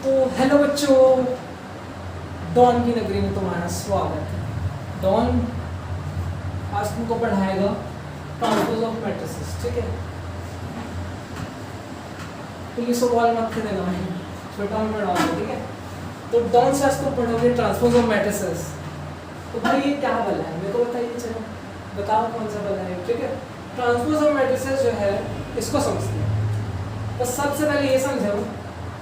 तो हेलो बच्चों, डॉन की नगरी में तुम्हारा स्वागत है। डॉन आज तुमको पढ़ाएगा ट्रांसपोज ऑफ मैट्रिसेस, ठीक है। तो ये सवाल मत देना भाई, छोटा में पढ़ाऊंगा, ठीक है। तो डॉन से आज तुम पढ़ोगे ट्रांसपोज ऑफ मैट्रिसेस। तो भाई ये क्या बला है मेरे को बताइए, चलो बताओ कौन सा बला है, ठीक है। ट्रांसपोज ऑफ मैट्रिसेस जो है इसको समझते हैं। तो सबसे पहले ये समझो,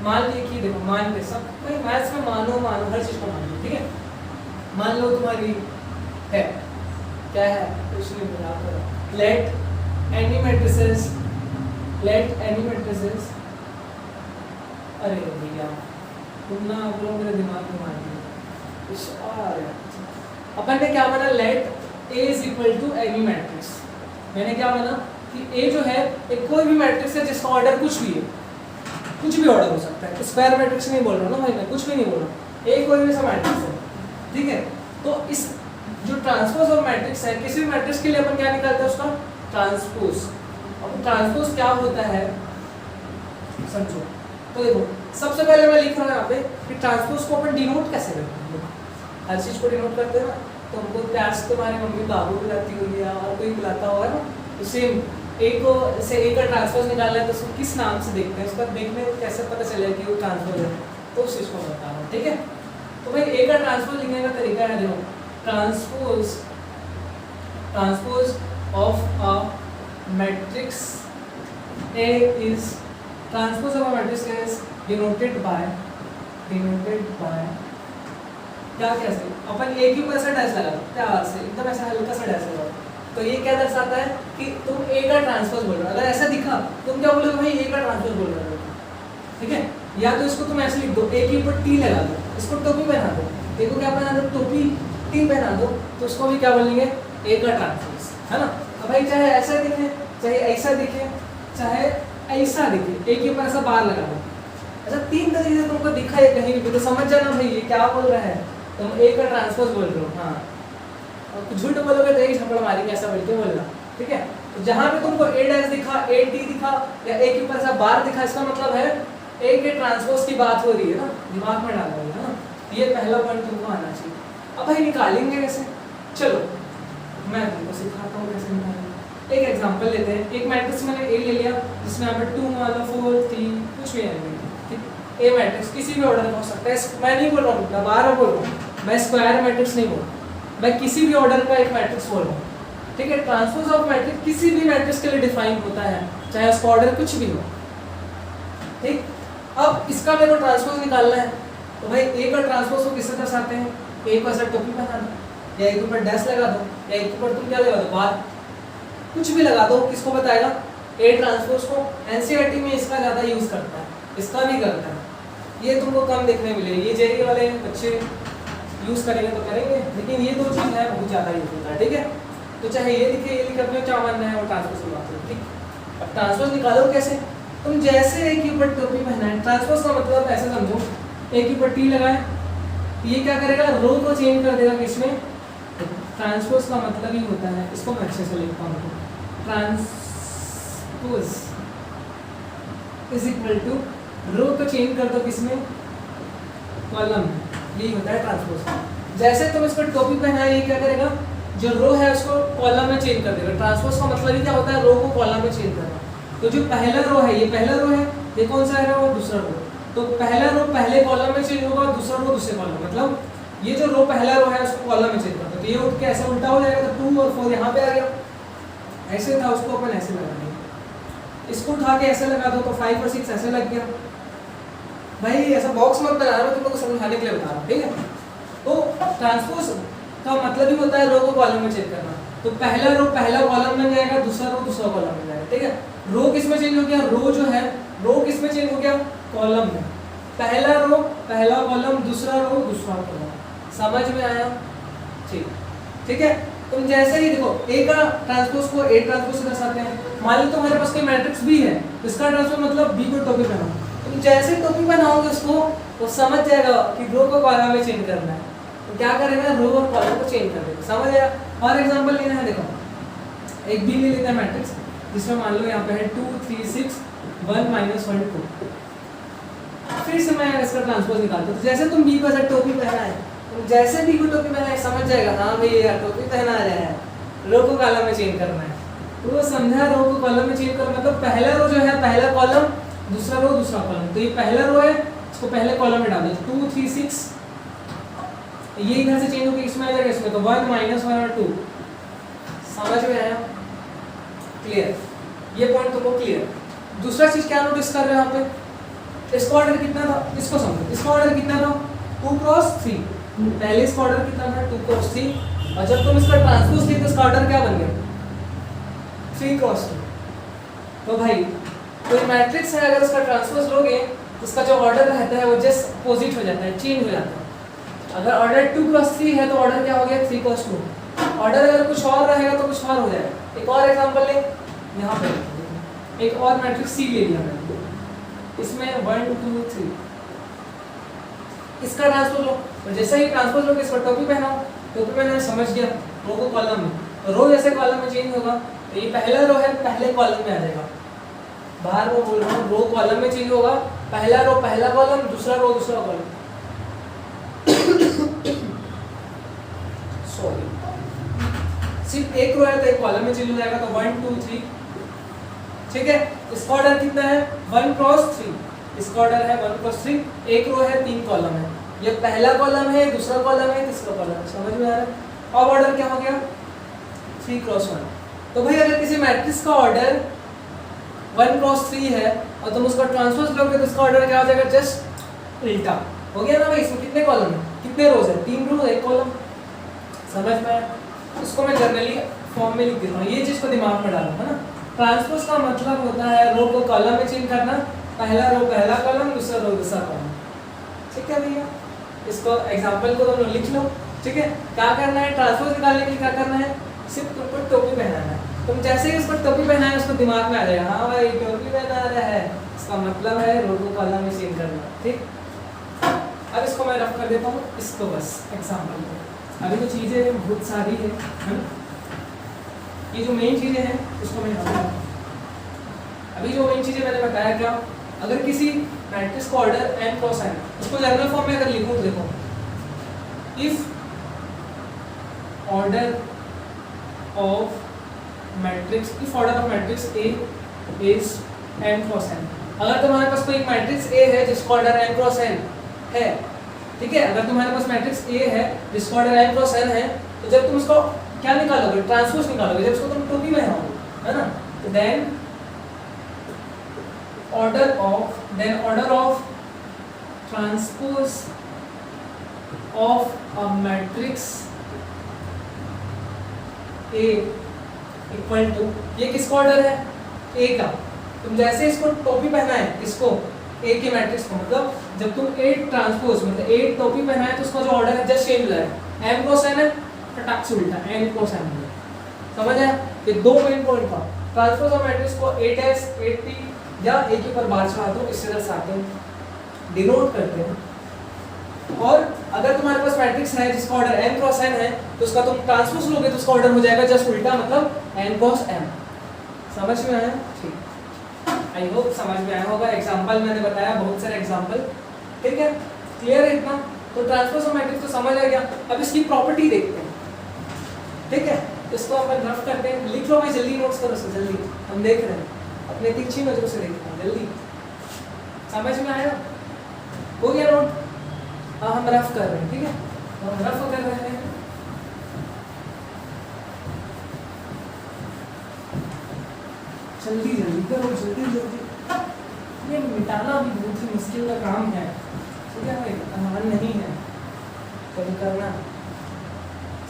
मान लीजिए कि देखो, मान के सब भाई मैथ्स में मानो हर चीज को मान लो, ठीक है। मान लो तुम्हारी है क्या है, कुछ नहीं बोला, लेट एनी मैट्रिसेस अरे भैया तुम ना आप लोग मेरे दिमाग में मान दिया। अपन ने क्या बना, let A is equal to any matrix. मैंने क्या बना कि ए जो है एक कोई भी मैट्रिक्स है जिसका ऑर्डर कुछ भी है, कुछ भी ऑर्डर हो सकता है। स्क्वायर मैट्रिक्स नहीं बोल रहा ना भाई, मैं कुछ भी नहीं बोल रहा, एक कोई भी सा मैट्रिक्स है, ठीक है। तो इस जो ट्रांसपोज ऑफ मैट्रिक्स है, किसी भी मैट्रिक्स के लिए अपन क्या निकालते हैं, उसका ट्रांसपोज। अब ट्रांसपोज क्या होता है समझो। तो देखो सबसे पहले मैं लिख रहा हूँ यहाँ पे कि ट्रांसपोज को अपन डिनोट कैसे करते हैं। हर चीज को डिनोट करते हैं ना, तो हमको प्यार से तुम्हारी मम्मी बाबू बुलाती हुई है और कोई बुलाता हुआ है ना, तो सेम ए को से ए का ट्रांसपोज निकालना है तो उसको किस नाम से देखते हैं, उसका देखने में कैसे पता चलेगा कि वो ट्रांसपोज है, तो उस चीज को बता रहा हूँ, ठीक है। तो भाई ए का ट्रांसपोज लिखने का तरीका है, देखो transpose of a matrix A is transpose of a matrix is denoted by क्या कैसे अपन ए के ऊपर ऐसा डैश लगा दो, प्यार से एकदम ऐसा हल्का सा डैश लगा, तो ये क्या दर्शाता है कि तुम ए का ट्रांसपोज बोल रहे हो। अगर ऐसा दिखा तुम क्या बोलोगे, भाई ए का ट्रांसपोज बोल रहे हो, ठीक है। या तो इसको तुम ऐसे लिख दो, ए के ऊपर टी लगा दो, इसको टोपी पहना दो, ए को क्या पहना दो, टोपी, टी पहना दो, तो उसको भी क्या बोलेंगे, ए का ट्रांसपोज, है ना। तो भाई चाहे ऐसा दिखे, चाहे ऐसा दिखे, चाहे ऐसा दिखे, ए के ऊपर ऐसा बार लगा दो, अच्छा तीन तरीके से तुमको दिखा है कहीं भी, तो समझ जाना भाई ये क्या बोल रहा है, तुम ए का ट्रांसपोज बोल रहे हो। हाँ, और कुछ झूठ बोलोगे तो एक झपड़ मारेंगे, ऐसा बोल के बोलना, ठीक है। तो जहाँ पे तुमको ए डैश दिखा, ए टी दिखा, या ए के ऊपर ऐसा बार दिखा, इसका मतलब है ए के ट्रांसपोज की बात हो रही है ना, दिमाग में डाल रही है ना। ये पहला पॉइंट तुमको आना चाहिए। अब भाई निकालेंगे कैसे, चलो मैं तुमको सिखाता हूँ कैसे निकालेंगे। एक एग्जांपल लेते हैं, एक मैट्रिक्स मैंने ए ले लिया जिसमें यहाँ पे 2 मान लो 4 3 कुछ भी है, ठीक। ए मैट्रिक्स किसी भी ऑर्डर में हो सकता है, मैं नहीं बोल रहा हूँ, मैं बार बोल रहा हूँ, मैं स्क्वायर मैट्रिक्स नहीं बोल रहा, मैं किसी भी ऑर्डर का एक मैट्रिक्स बोल रहा हूँ, ठीक है। ट्रांसपोज ऑफ मैट्रिक्स किसी भी मैट्रिक्स के लिए डिफाइन होता है, चाहे उसका ऑर्डर कुछ भी हो, ठीक। अब इसका मेरे को ट्रांसपोज निकालना है, तो भाई ए का ट्रांसपोज को किससे दर्शाते हैं, ए को ऐसा टोपी पहना दो, या एक ऊपर डैश लगा दो, या एक ऊपर तुम क्या लगा दो, बात कुछ भी लगा दो, किसको बताएगा, ए ट्रांसपोज को। एनसीईआरटी में इसका ज़्यादा यूज करता है, इसका भी करता है, ये तुमको कम देखने मिलेगी, ये जेई वाले बच्चे यूज करेंगे तो करेंगे, लेकिन ये दो चीज़ है बहुत ज़्यादा यूज होता है, ठीक है। तो चाहे ये लिखे, ये लिखे, अपने क्या मानना है वो ट्रांसपोज की बात है, ठीक। अब ट्रांसपोज निकालो कैसे, तुम जैसे ए के ऊपर टोपी पहना है, ट्रांसपोज का मतलब ऐसे समझो, ए के ऊपर टी लगाए, ये क्या करेगा, रो को चेंज कर देगा किसमें, ट्रांसपोज का मतलब ही होता है, इसको मैं अच्छे से लिखता हूँ, ट्रांसपोज इज इक्वल टू रो को चेंज कर दो किसमें, कॉलम, यही होता है ट्रांसपोज। जैसे तुम इसको टोपी पहनाए, ये क्या करेगा, जो रो है उसको कॉलम में चेंज कर देगा। ट्रांसपोज का मतलब ही क्या होता है, रो को कॉलम में चेंज करना। तो जो पहला रो है, ये पहला रो है, ये कौन सा है, वो दूसरा रो, तो पहला रो पहले कॉलम में चेंज होगा, दूसरा रो दूसरे कॉलम, मतलब ये जो रो पहला रो है उसको कॉलम में चेंज करता है, तो ये उठ के ऐसा उल्टा हो जाएगा, तो 2 और 4 यहाँ पे आ गया, ऐसे था उसको अपन ऐसे लगा देंगे, इसको उठा के ऐसे लगा दो तो 5 और 6 ऐसे लग गया। भाई ऐसा बॉक्स मत बना रहा, मैं तुमको समझाने के लिए बता रहा हूँ, ठीक है। तो ट्रांसपोज का मतलब ही होता है रो को कॉलम में चेंज करना। तो पहला रो पहला कॉलम में जाएगा, दूसरा रो दूसरा कॉलम में जाएगा, ठीक है। रो किस में चेंज हो गया, रो जो है रो किस में चेंज हो गया, कॉलम में। पहला रो पहला कॉलम, दूसरा रो दूसरा कॉलम, समझ में आया, ठीक है। तुम जैसे ही देखो ए का ट्रांसपोज को ए ट्रांसपोज से दर्शाते हैं। मान लो तुम्हारे पास कोई मैट्रिक्स बी है, इसका ट्रांसपोज मतलब बी को टोपी पहनाओ, तुम जैसे ही टोपी पहनाओगे उसको, वो समझ जाएगा कि रो को कॉलम में चेंज करना है, तो क्या करेगा, रो और कॉलम को चेंज कर देगा, समझ आया। और एग्जांपल लेना है, देखो एक बी ले लेते हैं मैट्रिक्स, जिसमें मान लो यहाँ पे है 2 3 6 1 -1 2, फिर से मैं इसका ट्रांसपोज निकालता हूँ। तो जैसे तुम बी को ऐसा टोपी पहना है, तुम जैसे बी को टोपी पहना है समझ जाएगा हाँ भाई यार टोपी पहना रहा है, रो को कॉलम में चेंज करना है। तो वो समझा रो को कॉलम में चेंज करना मतलब पहला रो जो है पहला कॉलम, दूसरा रो दूसरा कॉलम। तो ये पहला रो है, इसको पहले कॉलम में डाल दो 2 3 6, ये इधर से चेंज होकर इसमें आ जाएगा, इसमें तो 1 -1 और 2। समझ में आया? क्लियर? ये पॉइंट तुमको क्लियर। दूसरा चीज क्या नोटिस कर रहे हो यहाँ पे, इसका ऑर्डर कितना था, इसको समझो, इसका ऑर्डर कितना था 2 क्रॉस 3, पहले इसका ऑर्डर कितना था 2 क्रॉस 3, और जब तुम इसका ट्रांसपोज लिए तो इसका ऑर्डर क्या बन गया 3 क्रॉस 2। तो भाई कोई मैट्रिक्स है अगर उसका ट्रांसपोज लोगे तो उसका जो ऑर्डर रहता है वो जस्ट अपोजिट हो जाता है, चेंज हो जाता है। अगर ऑर्डर 2 क्रॉस 3 है तो ऑर्डर क्या हो गया 3 क्रॉस 2। ऑर्डर अगर कुछ और रहेगा तो कुछ और हो जाएगा। एक और एग्जांपल ले, यहाँ पे एक और मैट्रिक्स सी ले लिया मैंने, इसमें 1 2 3, इसका ट्रांसपोज लो, और जैसे ही ट्रांसपोज लो इस पर टोपी पहनाओ, टोपी पहनाने समझ गया, रो को कॉलम में, रो जैसे कॉलम में चेंज होगा तो ये पहला रो है पहले कॉलम में आ जाएगा। बाहर वो बोल रहा हूँ, रो कॉलम में चेंज होगा, पहला रो पहला कॉलम, दूसरा रो दूसरा कॉलम। सॉरी, सिर्फ एक रो है तो एक कॉलम में चेंज हो जाएगा, तो 1 2 3, ठीक है। इसका ऑर्डर कितना है 1 क्रॉस 3, इसका ऑर्डर है 1 क्रॉस 3, एक रो है 3 कॉलम है, ये पहला कॉलम है, दूसरा कॉलम है, तीसरा कॉलम है। समझ में आ रहा है? अब ऑर्डर क्या हो गया 3 क्रॉस 1। तो भाई अगर किसी मैट्रिक्स का ऑर्डर 1 क्रॉस 3 है और तुम उसका ट्रांसपोज लोगे तो उसका ऑर्डर क्या हो जाएगा जस्ट उल्टा हो गया ना भाई। इसमें कितने कॉलम है, कितने रोज है, 3 रो 1 कॉलम। समझ में आया? उसको मैं जनरली फॉर्म में लिख देता हूँ, ये चीज को दिमाग में डालो, है ना। ट्रांसपोज का मतलब होता है रो को कॉलम में चेंज करना, पहला रो पहला कॉलम, दूसरा रो दूसरा कॉलम। ठीक है भैया, इसको एग्जांपल को तुम लिख लो। ठीक है, क्या करना है ट्रांसपोज निकालने के लिए, क्या करना है सिर्फ तुमको टोपी पहनाना है। तुम जैसे ही इसको टोपी पहनाए उसको दिमाग में आ जाएगा हाँ भाई टोपी पहना रहा है, इसका मतलब है रो को कॉलम में चेंज करना। ठीक, अब इसको मैं रफ कर देता हूँ, इसको बस एग्जांपल को। अभी तो चीज़ें बहुत सारी है ना, ये जो मेन चीज़ें हैं उसको मैं बताऊँ। अभी जो मेन चीज़ें मैंने बताया क्या, अगर किसी मैट्रिक्स का ऑर्डर n क्रॉस n, उसको जनरल फॉर्म में अगर लिखूँ तो देखो, if order of matrix, if order of matrix A is n cross n, अगर तुम्हारे पास कोई एक मैट्रिक्स A है जिसका ऑर्डर n क्रॉस n है, ठीक है, अगर तुम्हारे पास मैट्रिक्स A है जिसका ऑर्डर n क्रॉस n है, तो जब तुम उसको क्या निकालोगे ट्रांसपोज निकालोगे, जब उसको तुम टोपी में लगाओगे, है ना, तो then order of transpose of a matrix A equal to, ये किसका ऑर्डर है A का। तुम जैसे इसको टोपी पहना है, इसको A के मैट्रिक्स को, मतलब जब तुम A ट्रांसपोज मतलब A टोपी पहना है तो उसका जो ऑर्डर है जस्ट चेंज हो जाएगा, m क्रॉस n है फटाक से उल्टा n क्रॉस n है। समझ आया? ये दो मेन पॉइंट था, ट्रांसपोज ऑफ मैट्रिक्स को A डैश A T या A के ऊपर बार चढ़ाते हो, इससे दर्शाते हैं, डिनोट करते हैं। और अगर तुम्हारे पास मैट्रिक्स है जिसका ऑर्डर n क्रॉस n है तो उसका तुम ट्रांसपोज लोगे तो उसका ऑर्डर हो जाएगा जस्ट उल्टा, मतलब n क्रॉस m। समझ में आया? ठीक, आई होप समझ में आया होगा। एग्जांपल मैंने बताया, बहुत सारे एग्जांपल, ठीक है, क्लियर है इतना। तो ट्रांसपोज ऑफ मैट्रिक्स तो समझ आ गया। अब इसकी प्रॉपर्टी देखते हैं, ठीक है, इसको अपन रफ करते हैं। लिख लो भाई, जल्दी नोट्स करो, जल्दी, हम देख रहे हैं अपने तीखी नजरों से देखते हैं, जल्दी। समझ में आया? हो गया नोट? हाँ, हम रफ कर रहे हैं, ठीक है, हम रफ कर रहे हैं। जल्दी जल्दी करो, जल्दी जल्दी, ये मिटाना भी बहुत ही मुश्किल का काम है, ठीक है भाई, आसान नहीं है, कभी करना।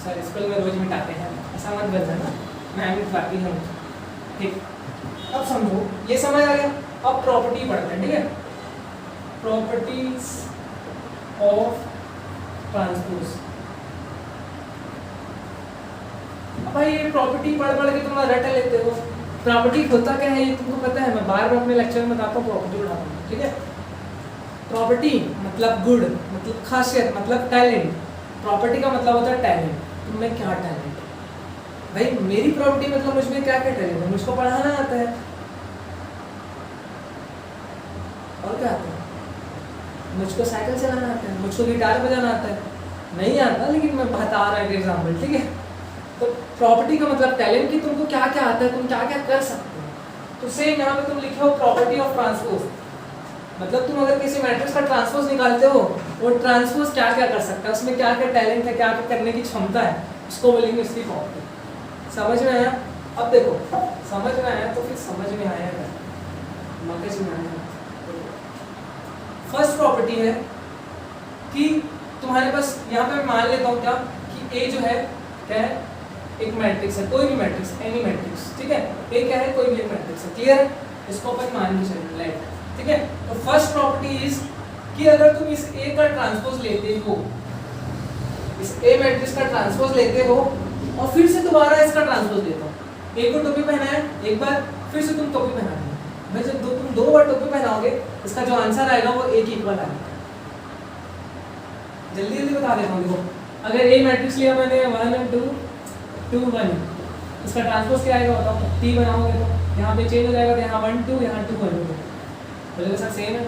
सर स्कूल में रोज मिटाते हैं, ऐसा मत कर देना, मैं मिटवाती हूँ। ठीक, अब समझो, ये समझ आ गया। अब प्रॉपर्टी पढ़ते हैं, ठीक है, प्रॉपर्टीज ऑफ ट्रांसपोज। अब भाई ये प्रॉपर्टी पढ़ पढ़ के तुम रट लेते हो। प्रॉपर्टी होता क्या है ये तुमको पता है, मैं बार बार अपने लेक्चर में बताता हूँ, प्रॉपर्टी उठाता हूँ, ठीक है। प्रॉपर्टी मतलब गुड, मतलब खासियत, मतलब टैलेंट। प्रॉपर्टी का मतलब होता है टैलेंट, तुममें क्या टैलेंट है। भाई मेरी प्रॉपर्टी मतलब मुझमें क्या क्या टैलेंट है, मुझको पढ़ाना आता है, और क्या आता है, मुझको साइकिल चलाना आता है, मुझको गिटार बजाना आता है, नहीं आता लेकिन मैं बता रहा हूँ एग्जाम्पल, ठीक है। तो प्रॉपर्टी का मतलब टैलेंट कि तुमको क्या क्या आता है, तुम क्या क्या कर सकते हो। तो सेम यहाँ पे तुम लिखे हो प्रॉपर्टी ऑफ ट्रांसपोज, मतलब तुम अगर किसी मैट्रिक्स का ट्रांसपोज निकालते हो, वो ट्रांसपोज क्या क्या कर सकता है, उसमें क्या क्या टैलेंट है, क्या क्या करने की क्षमता है, उसको बोलेंगे उसकी प्रॉपर्टी। समझ में आया? अब देखो समझ में आया तो फिर समझ में आया क्या, मगज में आया। फर्स्ट प्रॉपर्टी है कि तुम्हारे पास यहाँ पे मान लेता हूँ क्या कि ए जो है क्या है, एक मैट्रिक्स है, कोई भी मैट्रिक्स, एनी मैट्रिक्स, ठीक है। ए क्या है, कोई भी एक मैट्रिक्स है, क्लियर है? इसको अपन मान के चलेंगे, लाइक, ठीक है। तो फर्स्ट प्रॉपर्टी इज कि अगर तुम इस ए का ट्रांसपोज लेते हो, इस ए मैट्रिक्स का ट्रांसपोज लेते हो और फिर से दोबारा इसका ट्रांसपोज लेते हो, ए को टोपी पहना है एक बार, फिर से तुम टोपी पहना दो भाई, जब तुम दो बार टोपी पहनाओगे इसका जो आंसर आएगा वो ए के इक्वल आएगा। जल्दी जल्दी बता देता हूँ। देखो अगर ए मैट्रिक्स लिया मैंने 1 और 2 2 1, इसका ट्रांसपोज क्या आएगा बताओ, टी बनाओगे तो यहाँ पे चेंज हो जाएगा, तो यहाँ 1 2, यहाँ 2 1 2, बोलेगा सर सेम है,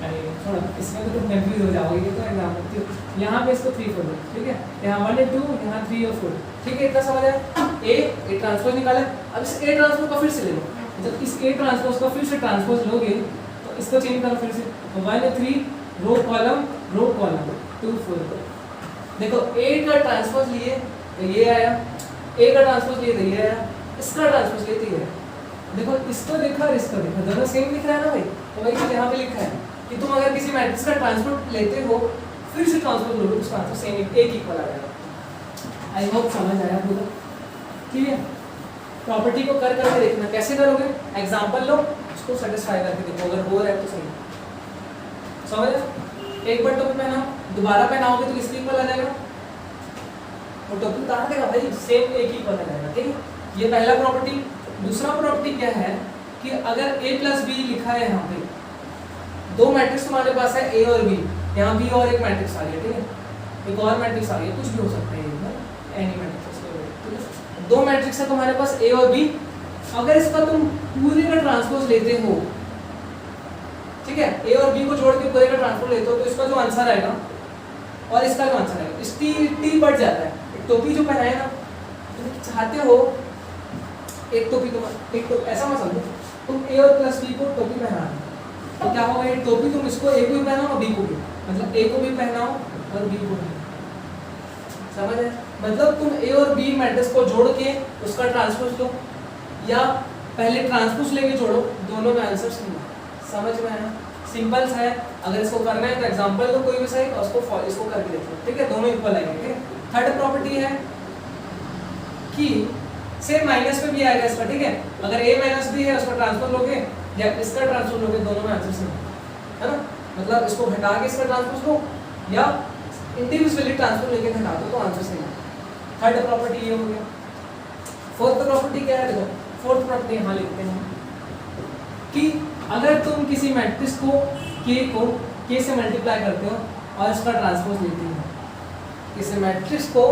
अरे थोड़ा इसमें तो तुम कंफ्यूज हो जाओगे, ये तो एग्जाम्पल। यहाँ पे इसको 3 4 ठीक है, यहाँ 1 और 2, यहाँ 3 और 4, ठीक है। इतना समझ आया? ए ट्रांसपोज निकाला, अब इस ए ट्रांसपोज का फिर से ले लो, जब इस ए ट्रांसपोज का फिर से ट्रांसपोज लोगे तो इसको चेंज करो फिर से, 1 और 3 रो कॉलम 2 4। देखो ए का ट्रांसपोज लिए तो ये आया, ए का ट्रांसपोज लिए तो ये आया, इसका ट्रांसपोज लिए तो ये आया। देखो इसको देखा और इसको देखा, दोनों सेम दिख रहा है ना भाई। तो वही चीज यहाँ पे लिखा है कि तुम अगर किसी मैट्रिक्स का ट्रांसपोज लेते हो फिर से ट्रांसपोज लोगे, उसका आंसर सेम एक इक्वल आ जाएगा। आई होप समझ आया पूरा, ठीक है। प्रॉपर्टी को कर करके देखना, कैसे करोगे, एग्जांपल लो, उसको सेटिस्फाई करके देखो, अगर हो रहा है तो सही समझ। एक बार टोपी पहनाओ, दोबारा पहनाओगे तो किसके इक्वल आ जाएगा, वो टोपी उतार देगा भाई, सेम एक ही इक्वल आ जाएगा, ठीक है। ये पहला प्रॉपर्टी। दूसरा प्रॉपर्टी क्या है कि अगर a प्लस बी लिखा है, यहाँ पे दो मैट्रिक्स तुम्हारे पास है a और b, यहाँ b और एक मैट्रिक्स आ गया, ठीक है, एक और मैट्रिक्स आ गया, कुछ भी हो सकता है एनी मैट्रिक्स, ठीक है। दो मैट्रिक्स है तुम्हारे पास a और b, अगर इसका तुम पूरे का ट्रांसपोज लेते हो, ठीक है, a और b को जोड़ के पूरे का ट्रांसपोज लेते हो, तो इसका जो आंसर आएगा और इसका जो आंसर आएगा, इस टी बढ़ जाता है। एक टोपी जो पहनाए ना, तुम चाहते हो एक टोपी, तुम एक तो ऐसा मत समझो, तुम a और प्लस b को टोपी पहना, तो क्या होगा, ये टोपी तुम इसको a को भी पहनाओ और b को भी, मतलब a को भी पहनाओ और b को भी, समझ है। मतलब तुम a और b मैट्रिक्स को जोड़ के उसका ट्रांसपोज लो, या पहले ट्रांसपोज लेके जोड़ो, दोनों में आंसर सेम है। समझ में आया? सिंपल सा है। अगर इसको करना है तो एग्जांपल दो कोई भी सही, और इसको करके देखो, ठीक है, दोनों इक्वल आएंगे, ठीक है। थर्ड प्रॉपर्टी है कि सेम माइनस में भी आएगा इसका, ठीक है। अगर a माइनस b है उसका ट्रांसपोज लोगे या इसका ट्रांसपोज लोगे, दोनों में आंसर सेम है ना। मतलब इसको घटा के इसका ट्रांसपोज लो या इंडिविजुअली ट्रांसपोज लेके घटा दो तो आंसर सेम है। थर्ड प्रॉपर्टी ये हो गया। फोर्थ प्रॉपर्टी क्या है, देखो फोर्थ प्रॉपर्टी यहाँ लिखते हैं कि अगर तुम किसी मैट्रिक्स को k से मल्टीप्लाई करते हो और इसका ट्रांसपोज लेते हो, किसी मैट्रिक्स को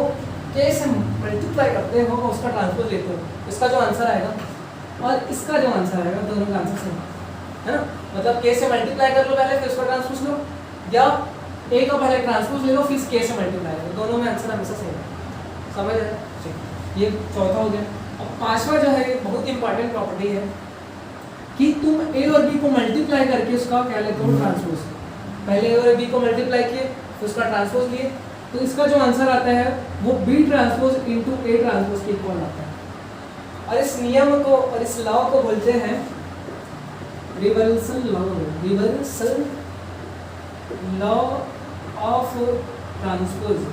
k से मल्टीप्लाई करते हो और उसका ट्रांसपोज लेते हो, इसका जो आंसर आएगा और इसका जो आंसर आएगा, दोनों का आंसर सेम है ना। मतलब k से मल्टीप्लाई कर लो पहले, फिर उसका ट्रांसपोज लो, या a का पहले ट्रांसपोज ले लो फिर k से मल्टीप्लाई करो, दोनों में आंसर हमेशा सेम है। समझ आया? ये चौथा हो गया। अब पांचवा जो है बहुत इंपॉर्टेंट प्रॉपर्टी है कि तुम a और b को मल्टीप्लाई करके उसका क्या लेते हो, ट्रांसपोज। पहले a और b को मल्टीप्लाई किए फिर उसका ट्रांसपोज लिए, तो इसका जो आंसर आता है वो b transpose into a transpose के इक्वल आता है। और इस नियम को और इस लॉ को बोलते हैं reversal law, reversal law of transpose.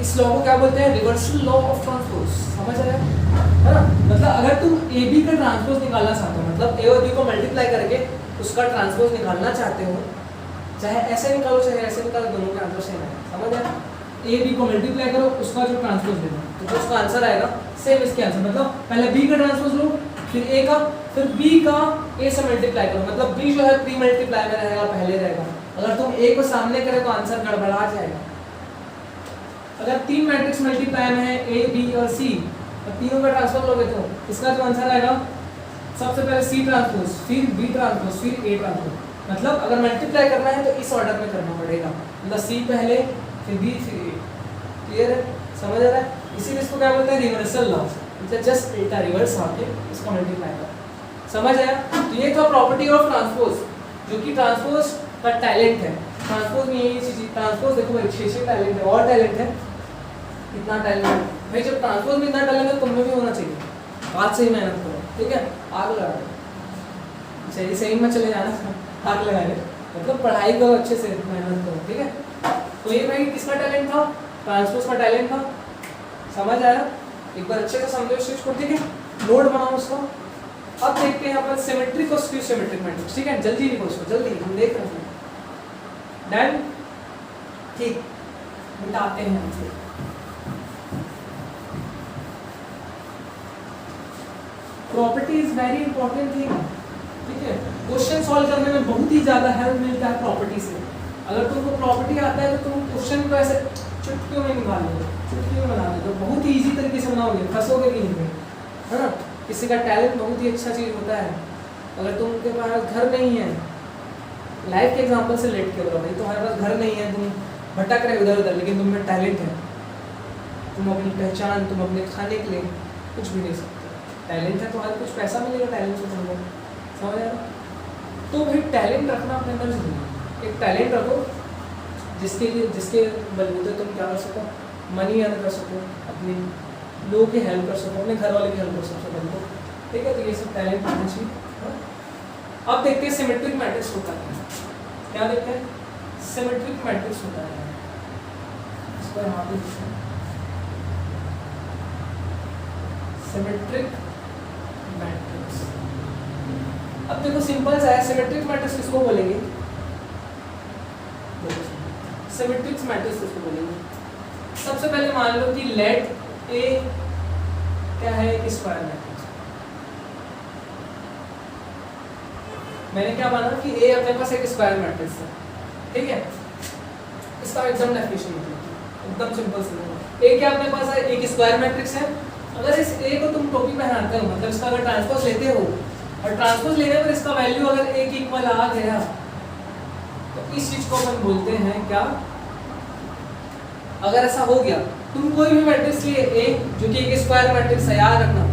इस लॉ को क्या बोलते हैं, रिवर्सल लॉ ऑफ ट्रांसपोज। समझ आया है ना। मतलब अगर तुम ए बी का ट्रांसपोज निकालना चाहते हो, मतलब ए और बी को मल्टीप्लाई करके उसका ट्रांसपोज निकालना चाहते हो, चाहे ऐसे निकालो चाहे ऐसे निकालो, दोनों के आंसर सेम है। समझ आया? ए बी को मल्टीप्लाई करो, उसका जो ट्रांसपोज ले लो, तो जो उसका आंसर आएगा सेम इसके आंसर। मतलब पहले बी का ट्रांसपोज लो, फिर ए का, फिर बी का ए से मल्टीप्लाई करो। मतलब बी जो है प्री मल्टीप्लाई में रहेगा, पहले रहेगा। अगर तुम ए को सामने करे तो आंसर गड़बड़ा जाएगा। अगर तीन मैट्रिक्स मल्टीप्लाई में है ए बी और सी, और तीनों का ट्रांसफर लोगे तो इसका जो आंसर आएगा सबसे पहले सी ट्रांसपोज, फिर बी ट्रांसपोज, फिर ए ट्रांसपोज। मतलब अगर मल्टीप्लाई करना है तो इस ऑर्डर में करना पड़ेगा, मतलब सी पहले फिर बी फिर ए। क्लियर है, समझ आ रहा है? इसीलिए इसको क्या बोलते हैं, रिवर्सल लॉ। जस्ट उल्टा रिवर्स आके इसको मल्टीप्लाई कर, समझ आया? तो ये था प्रॉपर्टी ऑफ ट्रांसपोज, जो कि ट्रांसपोज का टैलेंट है। ट्रांसपोज में यही चीज, ट्रांसपोज देखो भाई 6 टैलेंट है, और टैलेंट है, इतना टैलेंट है भाई। जब ट्रांसपोज में इतना टैलेंट है तुम में भी होना चाहिए, बात से ही मेहनत करो, ठीक है? आग लगा दो, सही सही में चले जाना, आग लगा ले, मतलब पढ़ाई करो अच्छे से, मेहनत करो, ठीक है? तो ये भाई किसका टैलेंट था, ट्रांसपोज का टैलेंट था, समझ आया? एक बार अच्छे से समझो इस चीज को, ठीक है? नोट बनाओ उसको। अब देखते हैं यहाँ पर सिमेट्रिक और स्क्यू सिमेट्रिक मैट्रिक्स, ठीक है? जल्दी लिखो उसको, जल्दी, हम देख रहे हैं। डन, ठीक, मिटाते हैं हमसे। Property is very important thing, ठीक है? क्वेश्चन सॉल्व करने में बहुत ही ज्यादा हेल्प मिलता है प्रॉपर्टी से। अगर तुमको प्रॉपर्टी आता है तो तुम क्वेश्चन को ऐसे चुटकियों में निकाल लोगे, चुटकियों में बना दोगे, बहुत ही इजी तरीके से बनाओगे, फंसोगे भी नहीं, है ना? किसी का टैलेंट बहुत ही अच्छा चीज़ होता है। अगर तुमके पास घर नहीं है, लाइफ के एग्जांपल से लेट के बोलो भाई, तुम्हारे पास घर नहीं है, तुम भटक रहे इधर उधर, लेकिन तुम में टैलेंट है, तुम अपनी पहचान, तुम अपने खाने के लिए कुछ भी नहीं सकते, टैलेंट है, तुम्हारे कुछ पैसा मिलेगा टैलेंट से तुमको, समझ आ रहा? तो भाई टैलेंट रखना अपने अंदर जरूरी है। एक टैलेंट रखो जिसके लिए, जिसके बलबूते तुम क्या कर सको, मनी अर्न कर सको, अपनी लोगों की हेल्प कर सको, अपने घर वाले की हेल्प कर सको, ठीक है? तो ये सब टैलेंट होना चाहिए। अब देखते हैं सिमेट्रिक मैट्रिक्स होता है क्या, देखते हैं सिमेट्रिक मैट्रिक्स होता है, इसको यहाँ पे सिमेट्रिक मैट्रिक्स। अब देखो सिंपल सा है, सिमेट्रिक मैट्रिक्स किसको बोलेंगे, सिमेट्रिक मैट्रिक्स किसको बोलेंगे? सबसे पहले मान लो कि लेट ए क्या है, एक स्क्वायर मैट्रिक्स। मैंने क्या माना कि ए अपने पास एक स्क्वायर मैट्रिक्स है, ठीक है? इसका एकदम डेफिनेशन एकदम सिंपल से, ए क्या अपने पास है, एक स्क्वायर मैट्रिक्स है। अगर इस ए को तुम टोपी पहनाते हो, मतलब इसका अगर ट्रांसपोज लेते हो, और ट्रांसपोज लेने पर इसका वैल्यू अगर ए के इक्वल आ गया, तो इस चीज को अपन बोलते हैं क्या, अगर ऐसा हो गया, तुम कोई भी मैट्रिक्स लिए ए जो कि एक स्क्वायर मैट्रिक्स है, याद रखना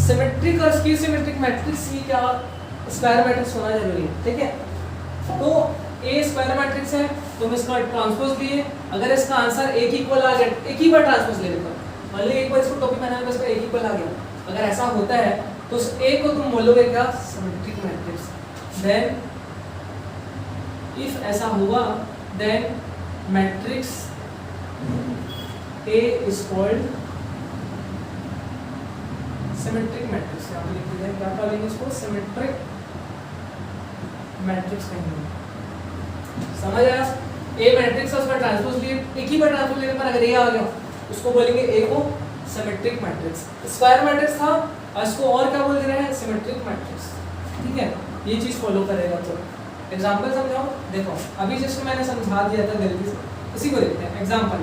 सिमेट्रिक और स्क्यू सिमेट्रिक मैट्रिक्स की क्या स्क्वायर मैट्रिक्स होना जरूरी है, ठीक है? तो ए स्क्वायर मैट्रिक्स है, तुम इसका ट्रांसपोज लिए, अगर इसका आंसर ए के इक्वल आ गया, एक ही बार ट्रांसपोज ले लेते, मान लो एक बार इसको टोपी पहनाने पर इसका ए के इक्वल आ गया, अगर ऐसा होता है तो उस ए को तुम बोलोगे क्या, सिमेट्रिक मैट्रिक्स। देन इफ ऐसा हुआ, then matrix A is called symmetric matrix. यहाँ पे लिख दीजिए, क्या कहेंगे इसको, सिमेट्रिक मैट्रिक्स कहेंगे, समझ आया? ए मैट्रिक्स है, उसका ट्रांसपोज लिए, एक ही बार ट्रांसपोज लेने पर अगर ए आ गया, उसको बोलेंगे ए को सिमेट्रिक मैट्रिक्स। स्क्वायर मैट्रिक्स था और इसको और क्या बोल रहे हैं, सिमेट्रिक मैट्रिक्स, ठीक है? ये चीज फॉलो करेगा। तो एग्जांपल समझाओ, देखो अभी जस्ट मैंने समझा दिया था गलती से, इसी को देखते हैं। एग्जांपल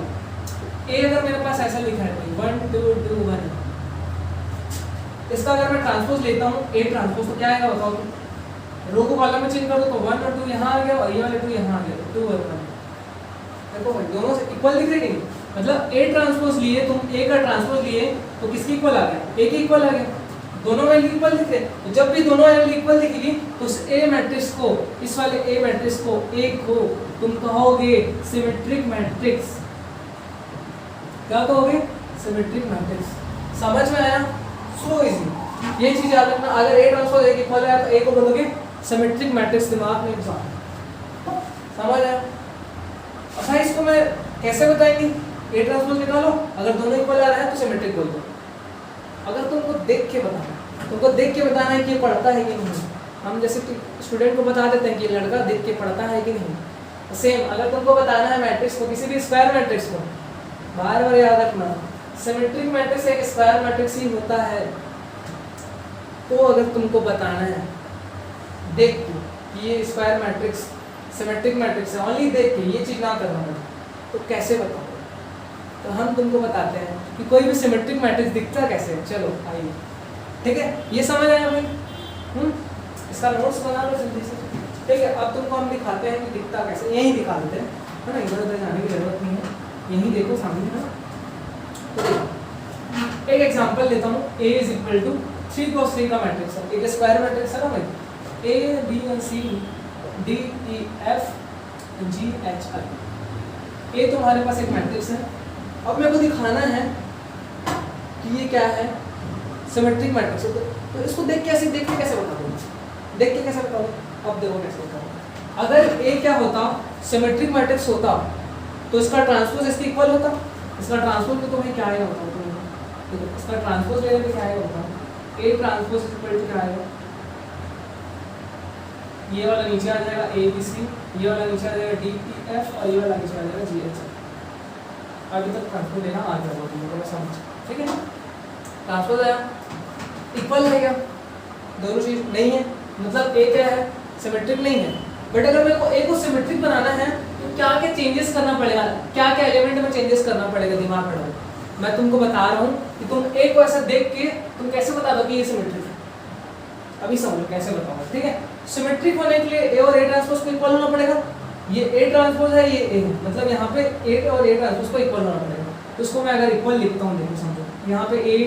ए अगर मेरे पास ऐसा लिखा है कोई 1 2 2 1, इसका अगर मैं ट्रांसपोज लेता हूँ ए ट्रांसपोज, तो क्या आएगा बताओ तुम? रो को कॉलम में चेंज करो तो 1 और 2 यहाँ आ गया, और ये वाले 2 यहाँ आ गया, 2 और 1। देखो भाई दोनों से इक्वल दिख रहे कि नहीं? मतलब ए ट्रांसपोज लिए, तुम ए का ट्रांसपोज लिए तो किसकी इक्वल आ गया, ए के इक्वल आ गया, दोनों वैल्यू इक्वल दिख रहे। तो जब भी दोनों वैल्यू इक्वल दिखेगी तो उस ए मैट्रिक्स को, इस वाले ए मैट्रिक्स को, ए को तुम कहोगे सिमेट्रिक मैट्रिक्स। क्या कहोगे, सिमेट्रिक मैट्रिक्स। समझ में आया? सो इजी, ये चीज याद रखना। अगर ए ट्रांसपोज ए के इक्वल है तो ए को बोलोगे सिमेट्रिक मैट्रिक्स, दिमाग में एग्जाम। समझ आया? अच्छा इसको मैं कैसे बताएंगे, ए ट्रांसपोज निकालो, अगर दोनों इक्वल आ रहा है तो सिमेट्रिक बोल दो। अगर तुमको देख के बताना है कि ये पढ़ता है कि नहीं। हम जैसे स्टूडेंट को बता देते हैं कि लड़का देख के पढ़ता है कि नहीं, सेम अगर तुमको बताना है मैट्रिक्स को, किसी भी स्क्वायर मैट्रिक्स को, बार बार याद रखना सिमेट्रिक मैट्रिक्स एक स्क्वायर मैट्रिक्स ही होता है। तो अगर तुमको बताना है देख के कि ये स्क्वायर मैट्रिक्स सिमेट्रिक मैट्रिक्स है, ओनली देख के, ये चीज ना करना है, तो कैसे बताओ? तो हम तुमको बताते हैं कि कोई भी सिमेट्रिक मैट्रिक्स दिखता कैसे है। चलो आइए, ठीक है, ये समझ आया भाई? इसका नोट्स बना लो जल्दी से, ठीक है। अब तुमको हम दिखाते हैं कि दिखता कैसे, यही दिखा देते हैं, है ना, इधर उधर जाने की जरूरत नहीं है, यही देखो सामने, है ना। तो देखो एक एग्जांपल लेता हूँ, A is equal to 3 cross 3 का मैट्रिक्स है, एक स्क्वायर मैट्रिक्स है ना भाई, A B C D E F G H I, ये तुम्हारे पास एक मैट्रिक्स है। अब मेरे को दिखाना है कि ये क्या है, सिमेट्रिक मैट्रिक्स है, तो इसको देख के कैसे बताओगे, देख के कैसे बताओगे, अब देखो कैसे बताओ। अगर A क्या होता, सिमेट्रिक मैट्रिक्स होता, तो इसका ट्रांसपोज इसके इक्वल होता, इसका ट्रांसपोज तो भाई क्या आएगा बताओ तुम, देखो इसका ट्रांसपोज लेने पे क्या आएगा बताओ, A ट्रांसपोज इक्वल टू क्या आएगा, ये वाला नीचे आ जाएगा A B C, ये वाला नीचे आ जाएगा D E F और ये वाला नीचे आ जाएगा G H I। अभी तक ट्रांसपोज लेना आ जाएगा तुमको समझ, ठीक है। ट्रांसपोज आया, इक्वल है क्या, दोनों चीज नहीं है, मतलब A क्या है, सिमेट्रिक नहीं है। बट अगर मेरे को A को सिमेट्रिक बनाना है तो क्या क्या चेंजेस करना पड़ेगा, क्या क्या एलिमेंट में चेंजेस करना पड़ेगा, दिमाग लगाओ। मैं तुमको बता रहा हूँ कि तुम A को ऐसा देख के तुम कैसे बता दो कि ये सिमेट्रिक है, अभी समझो कैसे बताऊंगा, ठीक है। सिमेट्रिक होने के लिए A और A ट्रांसपोज को इक्वल होना पड़ेगा, ये A ट्रांसपोज है, ये A है, मतलब यहाँ पे A और A ट्रांसपोज को इक्वल होना पड़ेगा। तो इसको मैं अगर इक्वल लिखता हूँ, देखो समझो, यहाँ पे A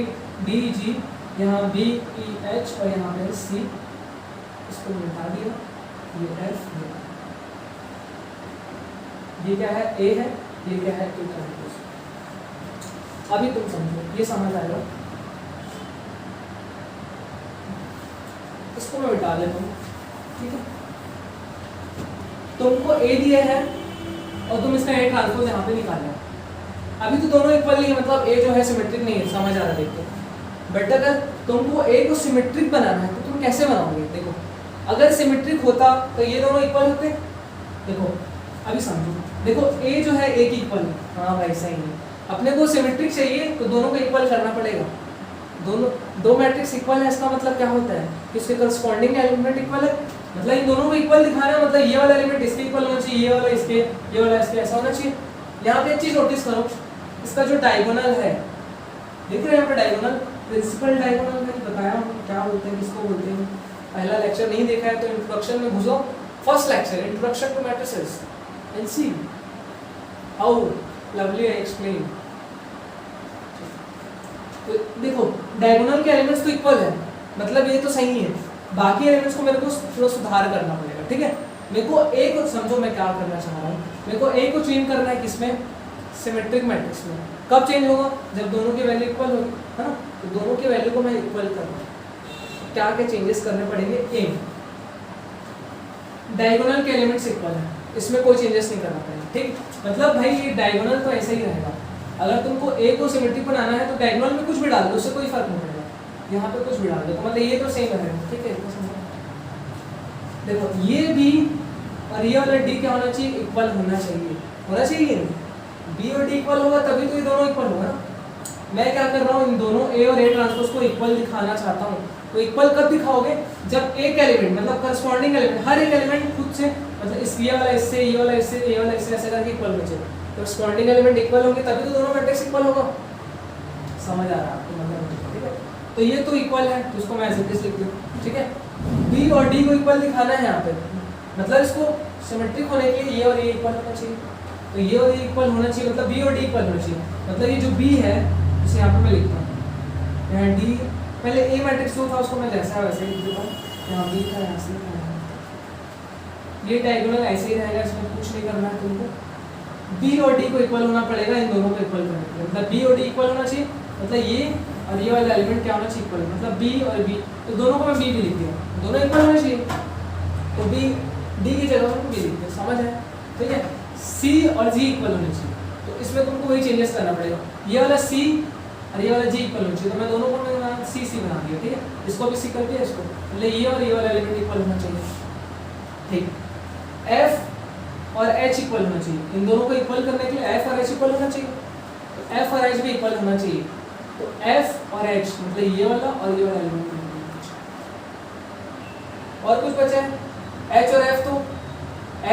D G, यहाँ B E H और यहाँ पे C, इसको मिटा दिया, ये F, ये क्या है, A है, ये क्या है, A ट्रांसपोज। अभी तुम समझो, ये समझ आएगा, इसको मैं मिटा देता हूँ, ठीक है। तुमको A दिया है और तुम इसका A ट्रांसपोज यहाँ पे निकालना है। अभी तो दोनों इक्वल नहीं है, मतलब A जो है सिमेट्रिक नहीं है, समझ आ रहा है देखो। बट अगर तुमको A को सिमेट्रिक बनाना है तो तुम कैसे बनाओगे, देखो अगर सिमेट्रिक होता तो ये दोनों इक्वल होते, देखो अभी समझो, देखो A जो है A की इक्वल है, हाँ भाई सही है। अपने को सिमेट्रिक चाहिए तो दोनों को इक्वल करना पड़ेगा, दोनों दो मैट्रिक्स इक्वल है, इसका मतलब क्या होता है कि इसके करस्पॉन्डिंग एलिमेंट इक्वल है, मतलब इन दोनों को इक्वल दिखाना है, मतलब ये वाला एलिमेंट इसके इक्वल होना चाहिए, ये वाला इसके, ये वाला इसके, ऐसा होना चाहिए। यहाँ पे एक चीज नोटिस करो, इसका जो डायगोनल है, देख रहे हैं यहाँ पे डायगोनल, प्रिंसिपल डायगोनल में बताया क्या बोलते हैं, किसको बोलते हैं। पहला लेक्चर नहीं देखा है तो इंट्रोडक्शन में घुसो, first lecture introduction to matrices and see how lovely I explain. तो देखो डायगोनल के एलिमेंट्स तो इक्वल है, मतलब ये तो सही है, बाकी एलिमेंट्स को मेरे को थोड़ा सुधार करना पड़ेगा, ठीक है। मेरे को A को समझो मैं क्या करना चाह रहा हूँ, मेरे को A को चेंज करना है किसमें, सिमेट्रिक मैट्रिक्स में। कब चेंज होगा, जब दोनों की वैल्यू इक्वल होगी, है ना। तो दोनों की वैल्यू को मैं इक्वल करूँ, क्या क्या चेंजेस करने पड़ेंगे। A डायगोनल के एलिमेंट्स इक्वल है, इसमें कोई चेंजेस नहीं करना पड़ेगा, ठीक। मतलब भाई ये डायगोनल तो ऐसे ही रहेगा, अगर तुमको A को सिमेट्रिक बनाना है तो डायगोनल में कुछ भी डाल दो, उससे कोई फर्क नहीं पड़ेगा, यहाँ पे कुछ भी डाल दो, तो मतलब ये तो सेम रहेगा, ठीक है। देखो ये B और ये वाला D क्या होना चाहिए, इक्वल होना चाहिए, होना चाहिए। B और D इक्वल होगा तभी तो ये दोनों इक्वल होगा ना। मैं क्या कर रहा हूँ, इन दोनों A और A ट्रांसपोज को इक्वल दिखाना चाहता हूँ। तो इक्वल कब दिखाओगे, जब एक एलिमेंट मतलब करस्पॉन्डिंग एलिमेंट, हर एक एलिमेंट खुद से, मतलब इस ये वाला इससे, ये वाला इससे, ये वाला इससे, ऐसे करके इक्वल हो जाए। करस्पॉन्डिंग एलिमेंट इक्वल होंगे तभी तो दोनों मैट्रिक्स इक्वल होगा, समझ आ रहा है आपको, मतलब ठीक है। तो ये तो इक्वल है, तो इसको मैं ऐसे लिख दूँ, ठीक है। B और D को इक्वल दिखाना है यहाँ पे, मतलब इसको सिमेट्रिक होने के लिए ये और ये इक्वल होना चाहिए, तो ये और ये इक्वल होना चाहिए, मतलब B और D इक्वल होना चाहिए। मतलब ये जो B है इसे यहाँ पे मैं लिखता हूँ, यहाँ D पहले A मैट्रिक्स जो था उसको मैं जैसा है वैसे लिख देता हूँ, यहाँ B था, यहाँ C था, ये डायगोनल ऐसे ही रहेगा, इसमें कुछ नहीं करना है तुमको। B और D को इक्वल होना पड़ेगा, इन दोनों को इक्वल करने के लिए, मतलब B और D इक्वल होना चाहिए, मतलब ये और ये वाला एलिमेंट क्या होना चाहिए, इक्वल, मतलब B और B, तो दोनों को मैं B भी लिख दिया, दोनों इक्वल होना चाहिए, तो B D की जगह पर B लिख दिया, समझ है, ठीक है। C और G इक्वल होने चाहिए, तो इसमें तुमको वही चेंजेस करना पड़ेगा, ये वाला C और ये वाला G इक्वल होना चाहिए, तो मैं दोनों को मैं C बना दिया, ठीक है। इसको भी C कर दिया, इसको, मतलब ये और ये वाला एलिमेंट इक्वल होना चाहिए, ठीक। F और H इक्वल होना चाहिए, इन दोनों को इक्वल करने के लिए F और H इक्वल होना चाहिए, तो F और H भी इक्वल होना चाहिए, तो F और H मतलब ये वाला और ये वाला एलिमेंट। और कुछ बचा है, H और F, तो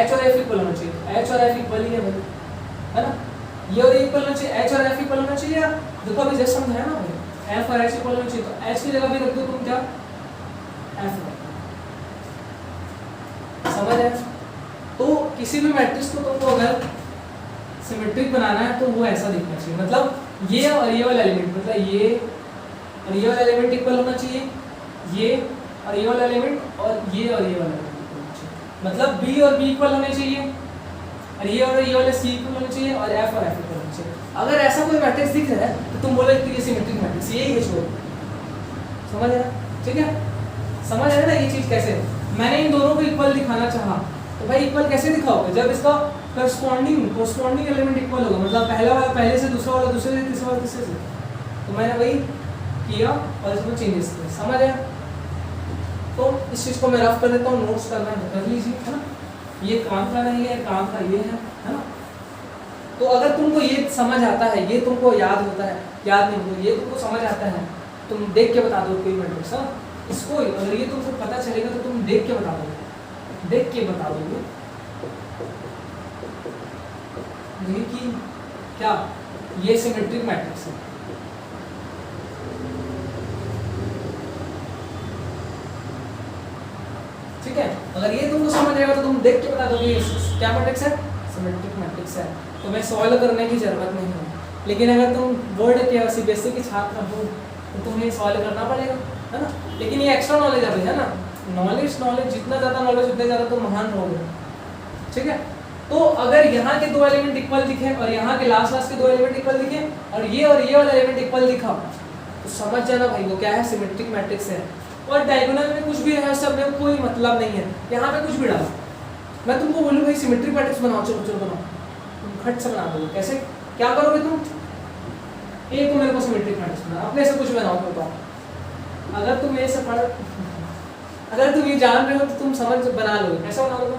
H और F इक्वल होना चाहिए, H और F इक्वल ही है भाई, है ना। ये और ये इक्वल होना चाहिए, H और F इक्वल होना चाहिए, देखो अभी जस्ट समझाया ना भाई, F और H इक्वल होना चाहिए, तो H की जगह भी रख दो तुम क्या, F, समझ आया? तो किसी भी मैट्रिक्स को तुमको अगर सिमेट्रिक बनाना है तो वो ऐसा दिखना चाहिए, मतलब ये और ये वाला एलिमेंट, मतलब ये और ये वाला एलिमेंट इक्वल होना चाहिए, ये और ये वाला एलिमेंट और ये वाला एलिमेंट इक्वल होना चाहिए, मतलब बी और बी इक्वल होने चाहिए और ये वाले सी इक्वल होने चाहिए और एफ इक्वल होने चाहिए। अगर ऐसा कोई मैट्रिक्स दिख रहा है तो तुम बोलो कि ये सिमेट्रिक मैट्रिक्स, यही है छोड़। समझ आया? ठीक है, समझ आया ना ये चीज़ कैसे? मैंने इन दोनों को इक्वल दिखाना चाहा तो भाई इक्वल कैसे दिखाओगे? जब इसका करस्पॉन्डिंग एलिमेंट इक्वल होगा, मतलब पहला वाला पहले से, दूसरा वाला दूसरे से, तीसरा वाला तीसरे से। तो मैंने वही किया और इसमें चेंजेस किए। समझ आया? तो इस चीज़ को मैं रफ कर देता हूँ, नोट्स करना है कर लीजिए, है ना? ये काम का नहीं है, काम का ये है ना? तो अगर तुमको ये समझ आता है, ये तुमको याद होता है, याद नहीं होता, ये तुमको समझ आता है, तुम देख के बता दो कोई मैट्रिक्स, हाँ इसको अगर ये तुमको पता चलेगा तो तुम देख के बता दोगे, देख के बता दोगे कि क्या ये सिमेट्रिक मैट्रिक्स है। ठीक है, अगर ये तुमको समझ आएगा तो तुम देख के बता दोगे क्या मैट्रिक्स है, सिमेट्रिक मैट्रिक्स है। तो मैं सॉल्व करने की जरूरत नहीं है, लेकिन अगर तुम बोर्ड के सीबीएसई के छात्र हो तो तुम्हें सॉल्व करना पड़ेगा, है ना? लेकिन ये एक्स्ट्रा नॉलेज है ना, नॉलेज जितना ज़्यादा नॉलेज उतने ज़्यादा तुम महान रहोगे। ठीक है, तो अगर यहाँ के दो एलिमेंट इक्वल दिखे और यहाँ के लास्ट के दो एलिमेंट इक्वल दिखे और ये वाला एलिमेंट इक्वल दिखा तो समझ जाना भाई वो क्या है, सिमेट्रिक मैट्रिक्स है। और डायगोनल में कुछ भी है उससे अपने कोई मतलब नहीं है, यहाँ पे कुछ भी डालो। मैं तुमको बोलूँ भाई सिमेट्रिक मैट्रिक्स बनाओ, चलो बनाओ, तुम खट से बना दोगे। कैसे क्या करोगे तुम? एक तो मेरे को सिमेट्रिक मैट्रिक्स बना, अपने से कुछ बनाओ तो बताओ। अगर तुम ये से अगर तुम ये जान रहे हो तो तुम समझ बना लोगे। कैसा बना लोगे?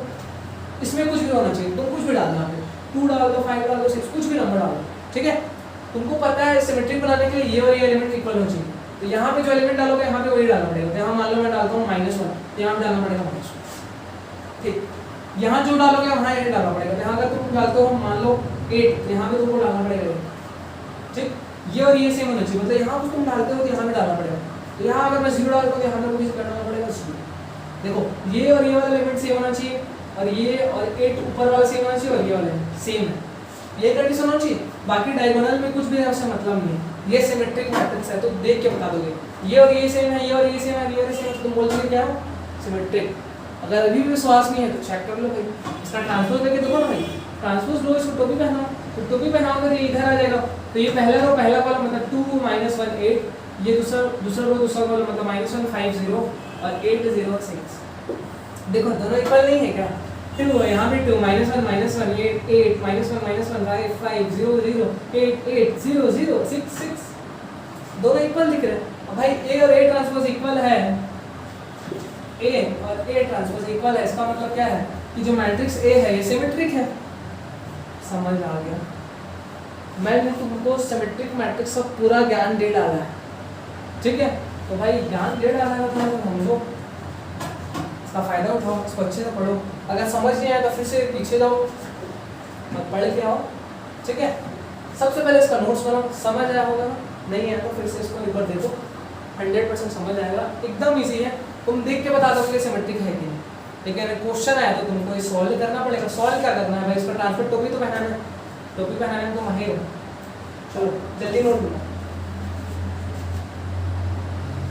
इसमें कुछ भी होना चाहिए, तुम कुछ भी डालना है, 2 डाल दो, 5 डाल दो, 6 कुछ भी नंबर डालो। ठीक है, तुमको पता है सिमेट्रिक बनाने के लिए ये और ये एलिमेंट इक्वल होना चाहिए, तो यहाँ पे जो एलिमेंट डालोगे यहाँ पे वही डालना पड़ेगा। तो यहाँ मान लो मैं डालता हूँ -1, यहाँ पे डालना पड़ेगा -1। ठीक, यहाँ जो डालोगे वहाँ ये डालना पड़ेगा। यहाँ अगर तुम डालते हो मान लो 8, यहाँ पे तुमको डालना पड़ेगा। ठीक, ये और ये सेम होना चाहिए, मतलब यहाँ पे तुम डालते हो तो यहाँ पे डालना पड़ेगा। तो यहाँ अगर मैं 0 डालता हूँ, यहाँ पे मुझे करना पड़ेगा 0। देखो ये और ये वाला एलिमेंट सेम होना चाहिए और ये और 8 ऊपर वाला सेम होना चाहिए और ये वाला सेम है, ये कंडीशन होना चाहिए। बाकी डायगोनल में कुछ भी ऐसा मतलब नहीं है, ये सिमेट्रिक मैट्रिक्स है तो देख के बता दोगे ये और ये सेम है, ये और ये सेम है, ये और ये सेम है, तुम बोल दोगे क्या हो, सिमेट्रिक। अगर अभी भी विश्वास नहीं है तो चेक कर लो भाई, इसका ट्रांसपोज लेके देखो ना भाई, ट्रांसपोज लो, इसको टोपी पहनाओ, तो टोपी पहनाओगे तो ये इधर आ जाएगा। तो ये पहला रो पहला वाला मतलब 2 - 1 8, ये दूसरा रो दूसरा वाला मतलब -1 5 0 और 8 0 6। देखो दोनों इक्वल नहीं है क्या? 2 यहाँ पे 2 -1 -1 ये 8 -1 -1 5 0 0 8 8 0 0 6 6, दोनों इक्वल दिख रहे हैं। अब भाई ए और ए ट्रांसपोज इक्वल है, ए और ए ट्रांसपोज इक्वल है, इसका मतलब क्या है कि जो मैट्रिक्स ए है ये सिमेट्रिक है। समझ आ गया? मैंने तुमको सिमेट्रिक मैट्रिक्स का पूरा ज्ञान दे डाला है। ठीक है, तो भाई ज्ञान दे डाला है तो हम लोग इसका फायदा उठाओ, इसको अच्छे से पढ़ो। अगर समझ नहीं आया तो फिर से पीछे जाओ, मत पढ़ के आओ। ठीक है, सबसे पहले इसका नोट्स बनाओ, समझ आया होगा, नहीं है तो फिर से इसको एक बार देखो, 100% समझ आएगा। एकदम ईजी है, तुम देख के बता दो कि सिमेट्रिक है कि नहीं। लेकिन क्वेश्चन आया तो तुमको ये सॉल्व करना पड़ेगा। सॉल्व क्या करना है भाई, इसका ट्रांसफर टोपी तो पहनाना है, टोपी पहनाने में तो माहिर हो। चलो जल्दी नोट लो,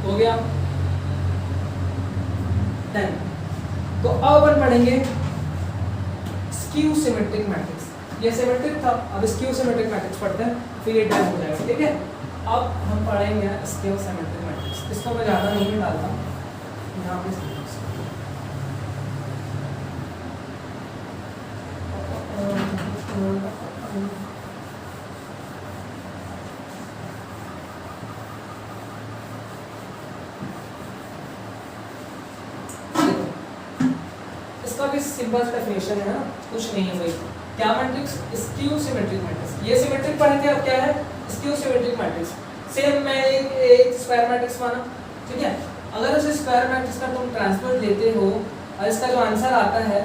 हो गया डन। तो अब अपन पढ़ेंगे स्क्यू सिमेट्रिक मैट्रिक्स। ये सिमेट्रिक था, अब स्क्यू सिमेट्रिक मैट्रिक्स पढ़ते हैं, फिर ये डन हो जाएगा। ठीक है, अब हम पढ़ेंगे स्क्यू सिमेट्रिक मैट्रिक्स। इसको मैं ज़्यादा नहीं डालता यहाँ पे। इसका भी सिंपल डेफिनेशन है ना, कुछ नहीं है भाई। क्या मैट्रिक्स? Skew symmetric matrix. ये सिमेट्रिक पढ़े थे, अब क्या है स्क्यू सिमेट्रिक मैट्रिक्स। सेम मैं एक स्क्वायर मैट्रिक्स माना, ठीक है। अगर उस स्क्वायर मैट्रिक्स का तुम ट्रांसपोज लेते हो और इसका जो आंसर आता है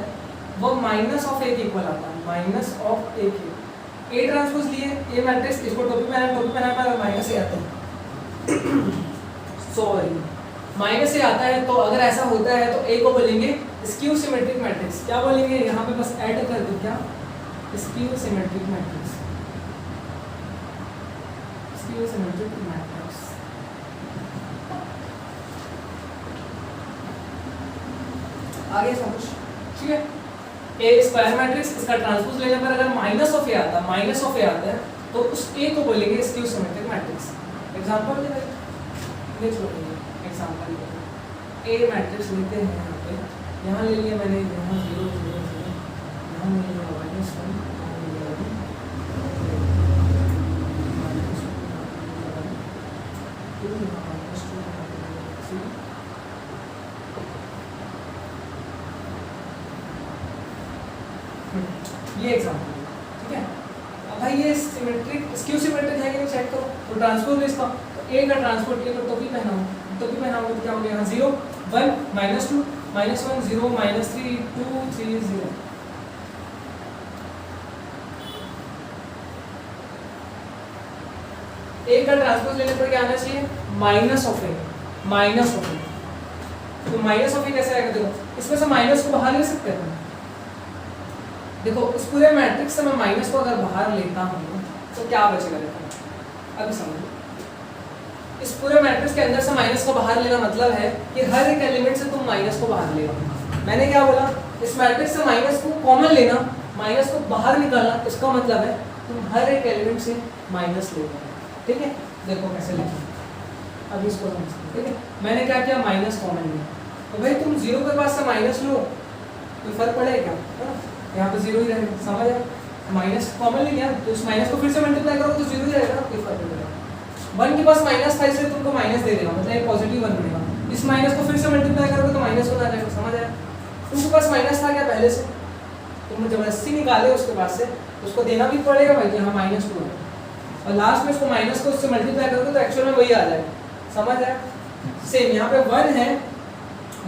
वो -(a) के इक्वल आता है, -(a) के। ए ट्रांसपोज लिए ए मैट्रिक्स, इसको टोपी पहना पर -a आता है। सॉरी, माइनस से आता है, तो अगर ऐसा होता है तो ए को बोलेंगे स्क्यू सिमेट्रिक मैट्रिक्स। क्या बोलेंगे, यहाँ पे बस ऐड कर दो, क्या, skew symmetric matrix, skew symmetric matrix. आगे सब कुछ ठीक है। ए स्क्वायर मैट्रिक्स, इसका ट्रांसपोज लेने पर अगर माइनस ऑफ ए आता है, माइनस ऑफ ए आता है, तो उस ए को बोलेंगे स्क्यू सिमेट्रिक मैट्रिक्स। एग्जांपल देख लो, एग्जांपल ए मैट्रिक्स लेते हैं। यहाँ पे यहाँ ले लिया मैंने, यहाँ 0 0 0, यहाँ ले लिया -1, यहाँ ले लिया 1, ये एग्जांपल ठीक है। अब भाई ये सिमेट्रिक स्क्यू सिमेट्रिक है कि नहीं चेक करो। तो ट्रांसपोज इसका ए का ट्रांसपोज लेकर टोपी पहनाओ, टोपी पहनाओगे तो क्या हो गया, यहाँ 0 1 -2 -1 0 -3 2 3 0। ए का ट्रांसपोज लेने पर क्या आना चाहिए, minus of A, minus of A. तो माइनस ऑफ ए कैसे आएगा, देखो इसमें से माइनस को बाहर ले सकते हैं। देखो इस पूरे मैट्रिक्स से मैं माइनस को अगर बाहर लेता हूँ तो क्या बचेगा, देखो अभी समझो। इस पूरे मैट्रिक्स के अंदर से माइनस को बाहर लेना मतलब है कि हर एक एलिमेंट से तुम माइनस को बाहर ले लो। मैंने क्या बोला, इस मैट्रिक्स से माइनस को कॉमन लेना, माइनस को बाहर निकालना, इसका मतलब है तुम हर एक एलिमेंट से माइनस ले लो। ठीक है, देखो कैसे लिखें, अभी इसको समझते। ठीक है, मैंने क्या किया, माइनस कॉमन लिया। तो भाई तुम 0 के पास से माइनस लो, कोई फर्क पड़ेगा क्या, है ना, यहाँ पे 0 ही रहेगा। समझ आया, माइनस कॉमन ले लिया तो उस माइनस को फिर से मल्टीप्लाई करो तो 0 ही रहेगा, कोई फर्क नहीं पड़ेगा। 1 के पास माइनस था इसलिए तुमको माइनस दे देगा, मतलब एक पॉजिटिव 1 बनेगा। इस माइनस को फिर से मल्टीप्लाई करोगे तो माइनस 1 आ जाएगा। समझ आया, तुमके पास माइनस था क्या पहले से, तुमने जबरदस्ती निकाले उसके पास से, उसको देना भी पड़ेगा भाई कि हाँ -2 है, और लास्ट में उसको माइनस को उससे मल्टीप्लाई करोगे तो एक्चुअल में वही आ जाएगा। समझ आया, सेम यहाँ पे 1 है,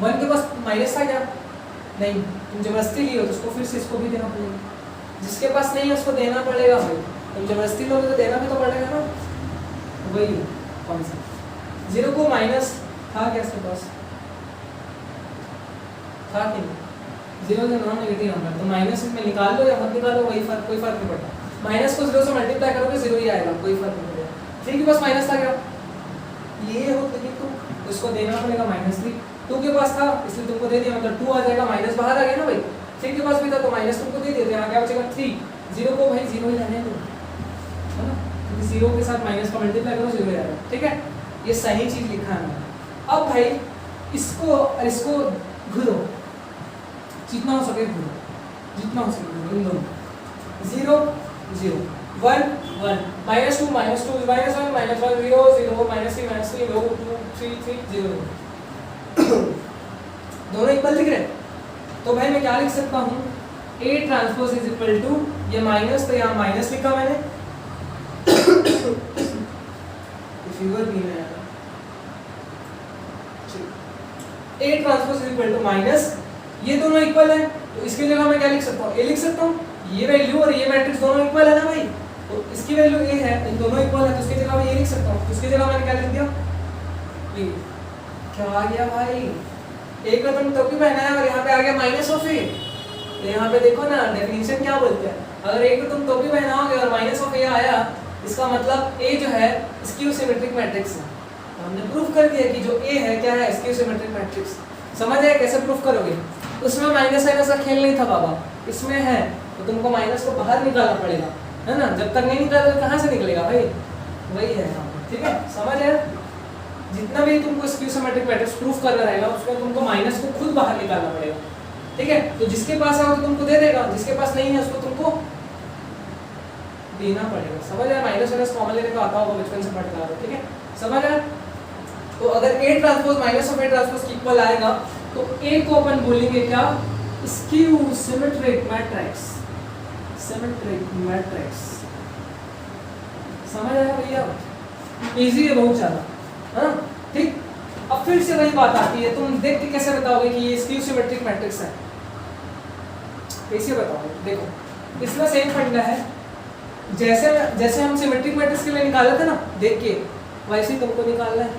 1 के पास माइनस था क्या, नहीं, तुम जबरदस्ती लियो तो उसको फिर से इसको भी देना पड़ेगा। जिसके पास नहीं है उसको देना पड़ेगा भाई, तुम जबरदस्ती लोगे तो देना भी तो पड़ेगा ना, वही कौन सा 0 को माइनस था क्या इसके पास, था कि नहीं, 0 से नॉन नेगेटिव नंबर, तो माइनस में निकाल लो या मत निकालो, वही फर्क, कोई फर्क नहीं पड़ता। माइनस को 0 से मल्टीप्लाई करोगे 0 ही आएगा, कोई फर्क नहीं पड़ेगा। 3 के पास माइनस था क्या, ये हो तो तुम उसको देना पड़ेगा -3। 2 के पास था इसलिए तुमको दे दिया, मतलब 2 आ जाएगा, माइनस बाहर आ गया ना भाई। 3 के पास भी था तो माइनस तुमको दे दिया, यहाँ क्या बचेगा 3। 0 को भाई 0 ही रहने दो, है ना, 0 के साथ माइनस का मल्टीप्लाई करो 0 आ जाएगा। ठीक है, ये सही चीज लिखा है। अब भाई इसको घुरो, जितना हो सके घुरो, जितना हो सके घुरो इन दोनों। 0 0 1 1 -2 -2 -1 -1 0 0 -3 2 3 3 0 दोनों इक्वल दिख रहे हैं। तो भाई मैं क्या लिख सकता हूँ, A transpose is equal to, ये माइनस तो यहाँ माइनस लिखा मैंने, फिगर भी है, A transpose is equal to minus, ये दोनों इक्वल है तो इसकी जगह मैं क्या लिख सकता हूँ, A लिख सकता हूँ। ये वैल्यू और ये मैट्रिक्स दोनों इक्वल है ना भाई, तो इसकी वैल्यू A है, इन दोनों इक्वल है तो इसकी जगह मैं ये लिख सकता हूँ। इसकी जगह मैंने क्या लिख दिया, B। क्या आ गया भाई, A का तुम टोपी पहना है और यहाँ पे आ गया माइनस ऑफ A। तो यहाँ पे देखो ना डेफिनेशन क्या बोलते हैं, अगर A को तुम टोपी पहनाओगे और माइनस ऑफ A आया, इसका मतलब A जो है स्क्यू सिमेट्रिक मैट्रिक्स है। तो हमने प्रूफ कर दिया कि जो A है क्या है, स्क्यू सिमेट्रिक मैट्रिक्स। समझ आया कैसे प्रूफ करोगे, उसमें माइनस का खेल नहीं था बाबा, इसमें है तो तुमको माइनस को बाहर निकालना पड़ेगा, है ना, जब तक नहीं निकालोगे तो कहाँ से निकलेगा भाई, वही है यहाँ पे। ठीक है, समझ आया, जितना भी तुमको स्क्यू सिमेट्रिक मैट्रिक्स प्रूफ करना रहेगा उसमें तुमको माइनस को खुद बाहर निकालना पड़ेगा। ठीक है, तो जिसके पास है वो तुमको दे देगा, जिसके पास नहीं है उसको तुमको देना पड़ेगा। समझ आया, माइनस कॉमन लेने का आता होगा, बचपन से पढ़ता है। ठीक है, समझ आया। तो अगर A transpose minus of A transpose equal आएगा तो A को अपन बोलेंगे क्या, skew symmetric matrix, symmetric matrix. समझ आया भैया, इजी है बहुत ज्यादा, है ना। ठीक, अब फिर से वही बात आती है, तुम देख के कैसे बताओगे कि ये स्क्यू सिमेट्रिक मैट्रिक्स है, कैसे बताओगे। देखो इसमें सेम फंडा है, जैसे हम सिमेट्रिक मैट्रिक्स के लिए निकाले थे ना देख के, वैसे ही तुमको निकालना है।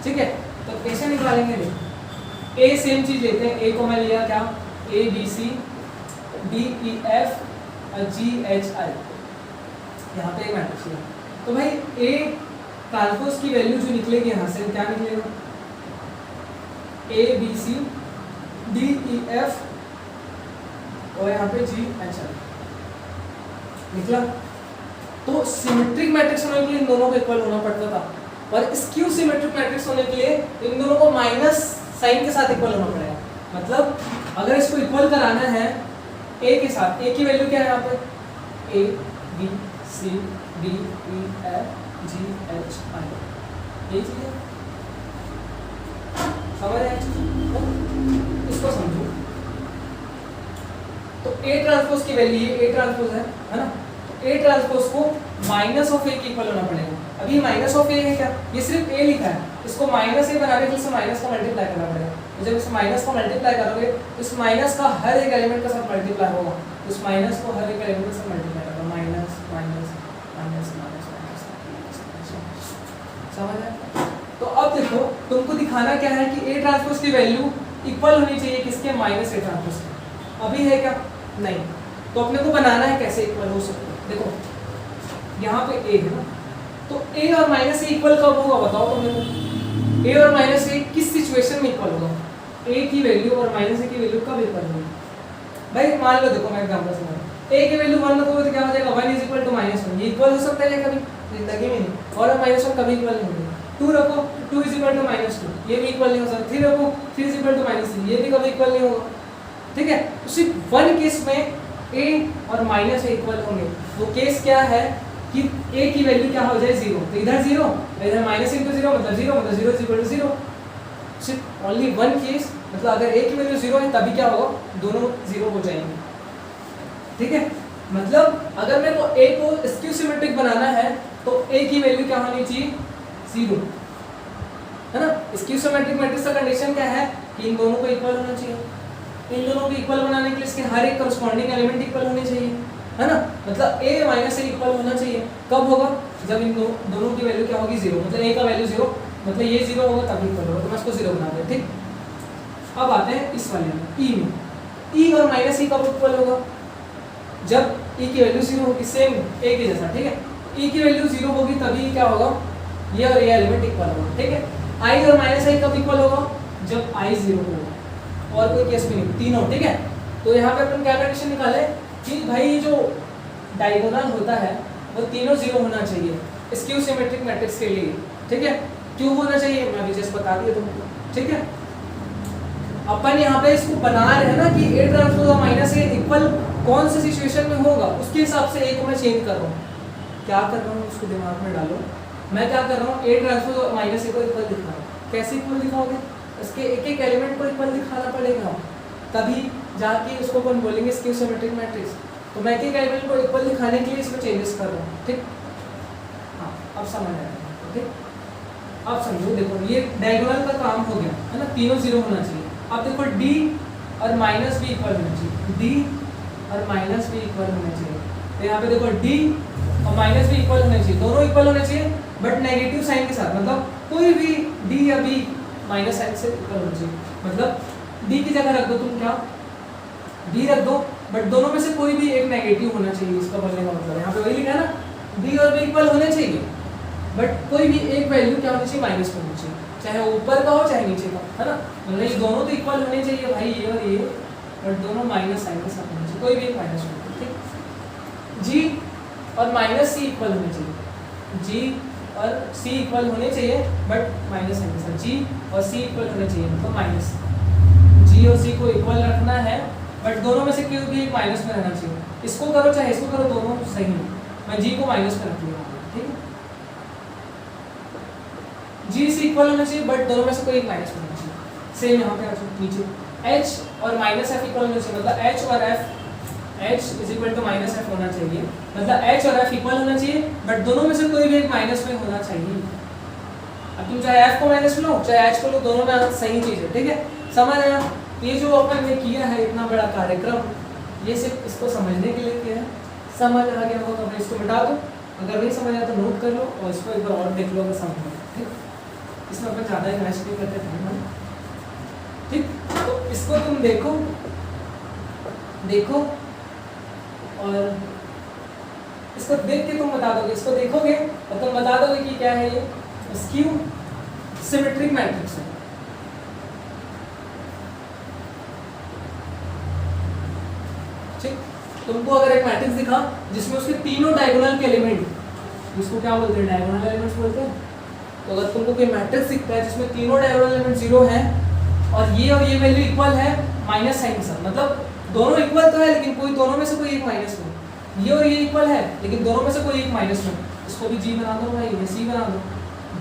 ठीक है, तो कैसे निकालेंगे? देखो ए सेम चीज लेते हैं, ए को मैं लिया क्या, A B C D E F और जी एच आई, यहाँ पे एक मैट्रिक्स लिया। तो भाई ए ट्रांसपोज की वैल्यू जो निकलेगी यहाँ से क्या निकलेगा, A B C D E F और यहाँ पे जी एच आई निकला। तो सिमेट्रिक मैट्रिक्स होने के लिए इन दोनों को इक्वल होना पड़ता था, और स्क्यू सिमेट्रिक मैट्रिक्स होने के लिए इन दोनों को माइनस साइन के साथ इक्वल होना पड़ेगा। मतलब अगर इसको इक्वल कराना है ए के साथ, ए की वैल्यू क्या है यहाँ पे, A B C D E F G H I, यही चीज है, समझ आए? इसको समझो। तो ए ट्रांसपोज की वैल्यू ए ट्रांसपोज है ना, तो ए ट्रांसपोज को माइनस ऑफ ए के इक्वल होना पड़ेगा। अभी माइनस ऑफ ए है क्या, ये सिर्फ ए लिखा है, इसको माइनस ए बनाने के लिए माइनस का मल्टीप्लाई करना पड़ेगा। तो जब इस माइनस का मल्टीप्लाई करोगे तो इस माइनस का हर एक एलिमेंट के साथ मल्टीप्लाई होगा, उस माइनस को हर एक एलिमेंट के साथ मल्टीप्लाई करोगे, minus minus minus minus minus, समझ आया? तो अब देखो तुमको दिखाना क्या है कि ए ट्रांसपोज की वैल्यू इक्वल होनी चाहिए किसके, माइनस ए ट्रांसपोज के। अभी है क्या, नहीं। तो अपने को बनाना है कैसे इक्वल हो सकते हैं। देखो यहाँ पे ए है ना, तो ए और माइनस ए इक्वल कब होगा बताओ तो मेरे को, ए और माइनस ए किस सिचुएशन में इक्वल होगा, ए की वैल्यू और माइनस ए की वैल्यू कब इक्वल होगी? भाई मान लो, देखो मैं एग्जांपल समझाऊं, ए की वैल्यू 1 रखोगे तो क्या हो जाएगा, 1 इज इक्वल टू -1, ये इक्वल हो सकता है कभी जिंदगी में नहीं, और -1 कभी इक्वल नहीं होगा। 2 रखो, 2 इज इक्वल टू -2, ये भी इक्वल नहीं हो सकता। 3 रखो, 3 इज इक्वल टू -3, ये भी कभी इक्वल नहीं होगा। ठीक है, तो सिर्फ 1 केस में ए और माइनस ए इक्वल होंगे। वो केस क्या है कि ए की वैल्यू क्या हो जाए 0, तो इधर 0 इधर माइनस इंटू 0 मतलब 0, मतलब 0 इज इक्वल टू 0। सिर्फ ओनली 1 केस, मतलब अगर ए की वैल्यू 0 है तभी क्या होगा, दोनों 0 हो जाएंगे। ठीक है, मतलब अगर मेरे को ए को स्क्यू सिमेट्रिक बनाना है तो ए की वैल्यू क्या होनी चाहिए, 0, है ना। स्क्यू सिमेट्रिक मैट्रिक्स का कंडीशन क्या है कि इन दोनों को इक्वल होना चाहिए। इन दोनों को इक्वल बनाने के लिए इसके हर एक करस्पॉन्डिंग एलिमेंट इक्वल होने चाहिए, है ना। मतलब a माइनस ए इक्वल होना चाहिए। कब होगा, जब इन दोनों की वैल्यू क्या होगी, 0, मतलब a का वैल्यू 0, मतलब ये 0 होगा तभी इक्वल होगा। तो मैं इसको 0 बना दिया। ठीक, अब आते हैं इस वाले में, e में। e और माइनस e कब इक्वल होगा, जब e की वैल्यू 0 होगी, सेम a के जैसा। ठीक है, e की वैल्यू 0 होगी तभी क्या होगा, ये और ये एलिमेंट इक्वल होगा। ठीक है, i और माइनस i कब इक्वल होगा, जब i 0 होगा, और कोई केस भी नहीं, तीनों। ठीक है, तो यहाँ पे अपन क्या कंडीशन निकाले कि भाई जो डायगोनल होता है वो तीनों 0 होना चाहिए स्क्यू सिमेट्रिक मैट्रिक्स के लिए। ठीक है, क्यों होना चाहिए मैं अभी जस्ट बता दिया तुमको। ठीक है, अपन यहाँ पे इसको बना रहे हैं ना कि ए ट्रांसपोज और माइनस ए इक्वल कौन से सिचुएशन में होगा, उसके हिसाब से ए को मैं चेंज कर रहा हूँ। क्या कर रहा हूँ उसको दिमाग में डालो। मैं क्या कर रहा हूँ, ए ट्रांसपोज और माइनस ए को इक्वल दिखा रहा हूँ। कैसे इक्वल दिखाओगे, इसके एक एक एलिमेंट को इक्वल दिखाना पड़ेगा, तभी जाके उसको अपन बोलेंगे स्क्यू सिमेट्रिक मैट्रिक्स। तो मैं एक एक एलिमेंट को इक्वल दिखाने के लिए इसमें चेंजेस कर रहा हूँ। ठीक, हाँ अब समझ आया। ठीक, अब समझो, देखो ये डायगोनल का काम हो गया है ना, तीनों 0 होना चाहिए। अब देखो d और माइनस भी इक्वल होना चाहिए, d और माइनस भी इक्वल होना चाहिए। तो यहाँ पे देखो d और माइनस भी इक्वल होने चाहिए, दोनों इक्वल होने चाहिए बट नेगेटिव साइन के साथ। मतलब कोई भी d या b माइनस साइन से इक्वल होना चाहिए। मतलब d की जगह रख दो तुम, क्या b रख दो, बट दोनों में से कोई भी एक नेगेटिव होना चाहिए। इसका बोलने का मतलब यहाँ पे वही लिखा है ना, b और b इक्वल होने चाहिए बट कोई भी एक वैल्यू क्या होनी चाहिए, माइनस में होनी चाहिए, चाहे ऊपर का हो चाहे नीचे का, है ना। मतलब ये दोनों तो इक्वल होने चाहिए भाई, ये और ये, बट दोनों माइनस साइन के साथ होने चाहिए, कोई भी एक माइनस होना चाहिए। ठीक, g और माइनस c इक्वल होने चाहिए, g और c इक्वल होने चाहिए बट माइनस साइन के साथ, g और c इक्वल होने चाहिए, मतलब माइनस। g और c को इक्वल रखना है बट दोनों में से कोई भी एक माइनस में रहना चाहिए। इसको करो चाहे इसको करो, दोनों सही है। मैं g को माइनस में रख लूँगा। ठीक है, g से इक्वल होना चाहिए बट दोनों में से कोई एक माइनस में होना चाहिए। सेम यहाँ पे नीचे h और माइनस f इक्वल होना चाहिए, मतलब h और f, h is equal to minus f होना चाहिए, मतलब h और f इक्वल होना चाहिए बट दोनों में से कोई भी एक माइनस में होना चाहिए। अब तुम चाहे f को माइनस में लो चाहे h को लो, दोनों में सही चीज़ है। ठीक है, समझ आया। ये जो अपन ने किया है इतना बड़ा कार्यक्रम, ये सिर्फ इसको समझने के लिए किया है। समझ आ गया हो तो अपने इसको मिटा दो, अगर नहीं समझ आया तो नोट कर लो और इसको एक बार और देख लो अगर समझ में। ठीक, इसमें अपन ज़्यादा इन्वेस्ट नहीं करते टाइम में, ठीक। तो इसको तुम देखो और इसको देख के तुम बता दोगे, इसको देखोगे और तुम बता दोगे कि क्या है ये स्क्यू सिमेट्रिक मैट्रिक्स है। ठीक, तुमको अगर एक मैट्रिक्स दिखा जिसमें उसके तीनों डायगोनल के एलिमेंट, जिसको क्या बोलते हैं, डायगोनल एलिमेंट्स बोलते हैं। तो अगर तुमको कोई मैट्रिक्स दिखता है जिसमें तीनों डायगोनल एलिमेंट 0 हैं और ये वैल्यू इक्वल है माइनस साइन के साथ, मतलब दोनों इक्वल तो है लेकिन कोई दोनों में से कोई एक माइनस में, ये और ये इक्वल है लेकिन दोनों में से कोई एक माइनस में, इसको भी जी बना दो भाई, ये सी बना दो।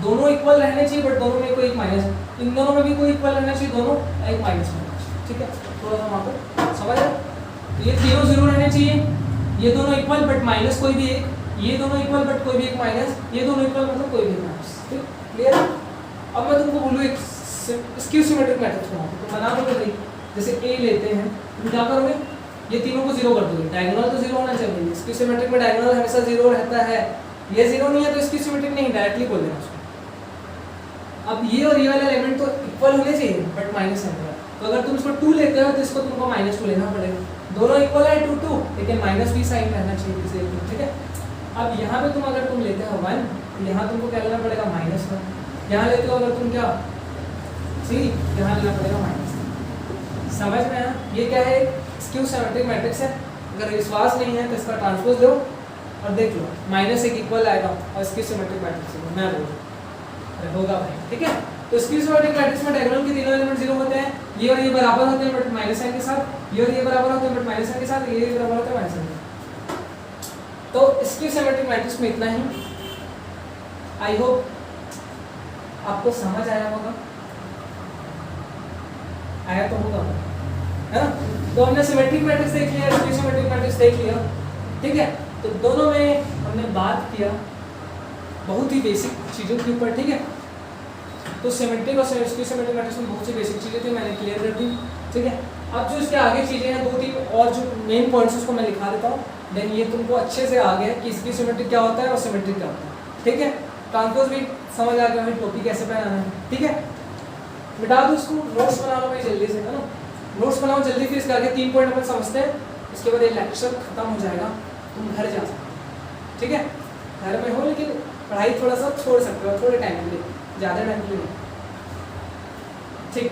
दोनों इक्वल रहने चाहिए बट दोनों में कोई एक माइनस, इन दोनों में भी कोई इक्वल रहना चाहिए, दोनों एक माइनस में, ठीक है। थोड़ा सा वहाँ पर समझ रहे, तो ये तीनों 0 रहने चाहिए, ये दोनों इक्वल बट माइनस कोई भी एक, ये दोनों इक्वल बट कोई भी एक माइनस, ये दोनों इक्वल मतलब कोई भी एक माइनस, ठीक, क्लियर। अब मैं तुमको बोलूँ एक स्क्यू सिमेट्रिक मैट्रिक्स बनाओ, तो बना दोगे भाई, जैसे ए लेते हैं, तुम क्या करोगे, ये तीनों को 0 कर दोगे, डायगोनल तो 0 होना चाहिए, स्क्यू सिमेट्रिक में डायगोनल हमेशा 0 रहता है, ये 0 नहीं है तो स्क्यू सिमेट्रिक नहीं, डायरेक्टली बोल देना उसको। अब ये और ये वाला एलिमेंट तो इक्वल होने चाहिए बट माइनस है, तो अगर तुम इसको 2 लेते हो तो इसको तुमको -2 लेना पड़ेगा, दोनों इक्वल है 2 2 लेकिन माइनस भी साइन रहना चाहिए किसी एक में, ठीक है। अब यहाँ पे तुम अगर तुम लेते हो 1 तो यहाँ तुमको क्या लेना पड़ेगा -1, यहाँ लेते हो अगर तुम क्या 3, यहाँ लेना पड़ेगा -3, समझ में आया। ये क्या है, स्क्यू सिमेट्रिक मैट्रिक्स है। अगर विश्वास नहीं है तो इसका ट्रांसपोज लो और देख लो, -1 इक्वल आएगा और स्क्यू सिमेट्रिक मैट्रिक्स है, मैं बोल होगा भाई, ठीक है। तो स्क्यू सिमेट्रिक मैट्रिक्स में डायगोनल के तीनों एलिमेंट 0 होते हैं, ये और ये बराबर होते हैं बट माइनस साइन के साथ, ये और ये बराबर होते हैं बट माइनस साइन के साथ, ये बराबर होते हैं माइनस साइन के साथ। तो स्क्यू सिमेट्रिक मैट्रिक्स में इतना ही, आई होप आपको समझ आया होगा, आया तो होगा है ना। तो हमने सिमेट्रिक मैट्रिक्स देख लिया, स्क्यू सिमेट्रिक मैट्रिक्स देख लिया, ठीक है। तो दोनों में हमने बात किया बहुत ही बेसिक चीज़ों के ऊपर, ठीक है। तो सिमेट्रिक और स्क्यू सिमेट्रिक मैट्रिक्स में बहुत सी बेसिक चीज़ें थी, मैंने क्लियर कर दी, ठीक है। अब जो इसके आगे चीज़ें हैं 2-3 और जो मेन पॉइंट्स उसको मैं लिखा देता हूँ, देन ये तुमको अच्छे से आ गया कि स्क्यू सिमेट्रिक क्या होता है और सिमेट्रिक क्या होता है, ठीक है। ट्रांसपोज भी समझ आ गया, टॉपिक कैसे पहनाना है, ठीक है। मिटा दो इसको, नोट्स बना लो भाई जल्दी से, है ना, नोट्स बनाओ जल्दी, फिर इसके आगे 3 पॉइंट अपन समझते हैं, इसके बाद ये लेक्चर खत्म हो जाएगा, तुम घर जा सकते हो, ठीक है। घर में हो लेकिन पढ़ाई थोड़ा सा छोड़ सकते हो, थोड़े टाइम के लिए, ज़्यादा टाइम के लिए, ठीक।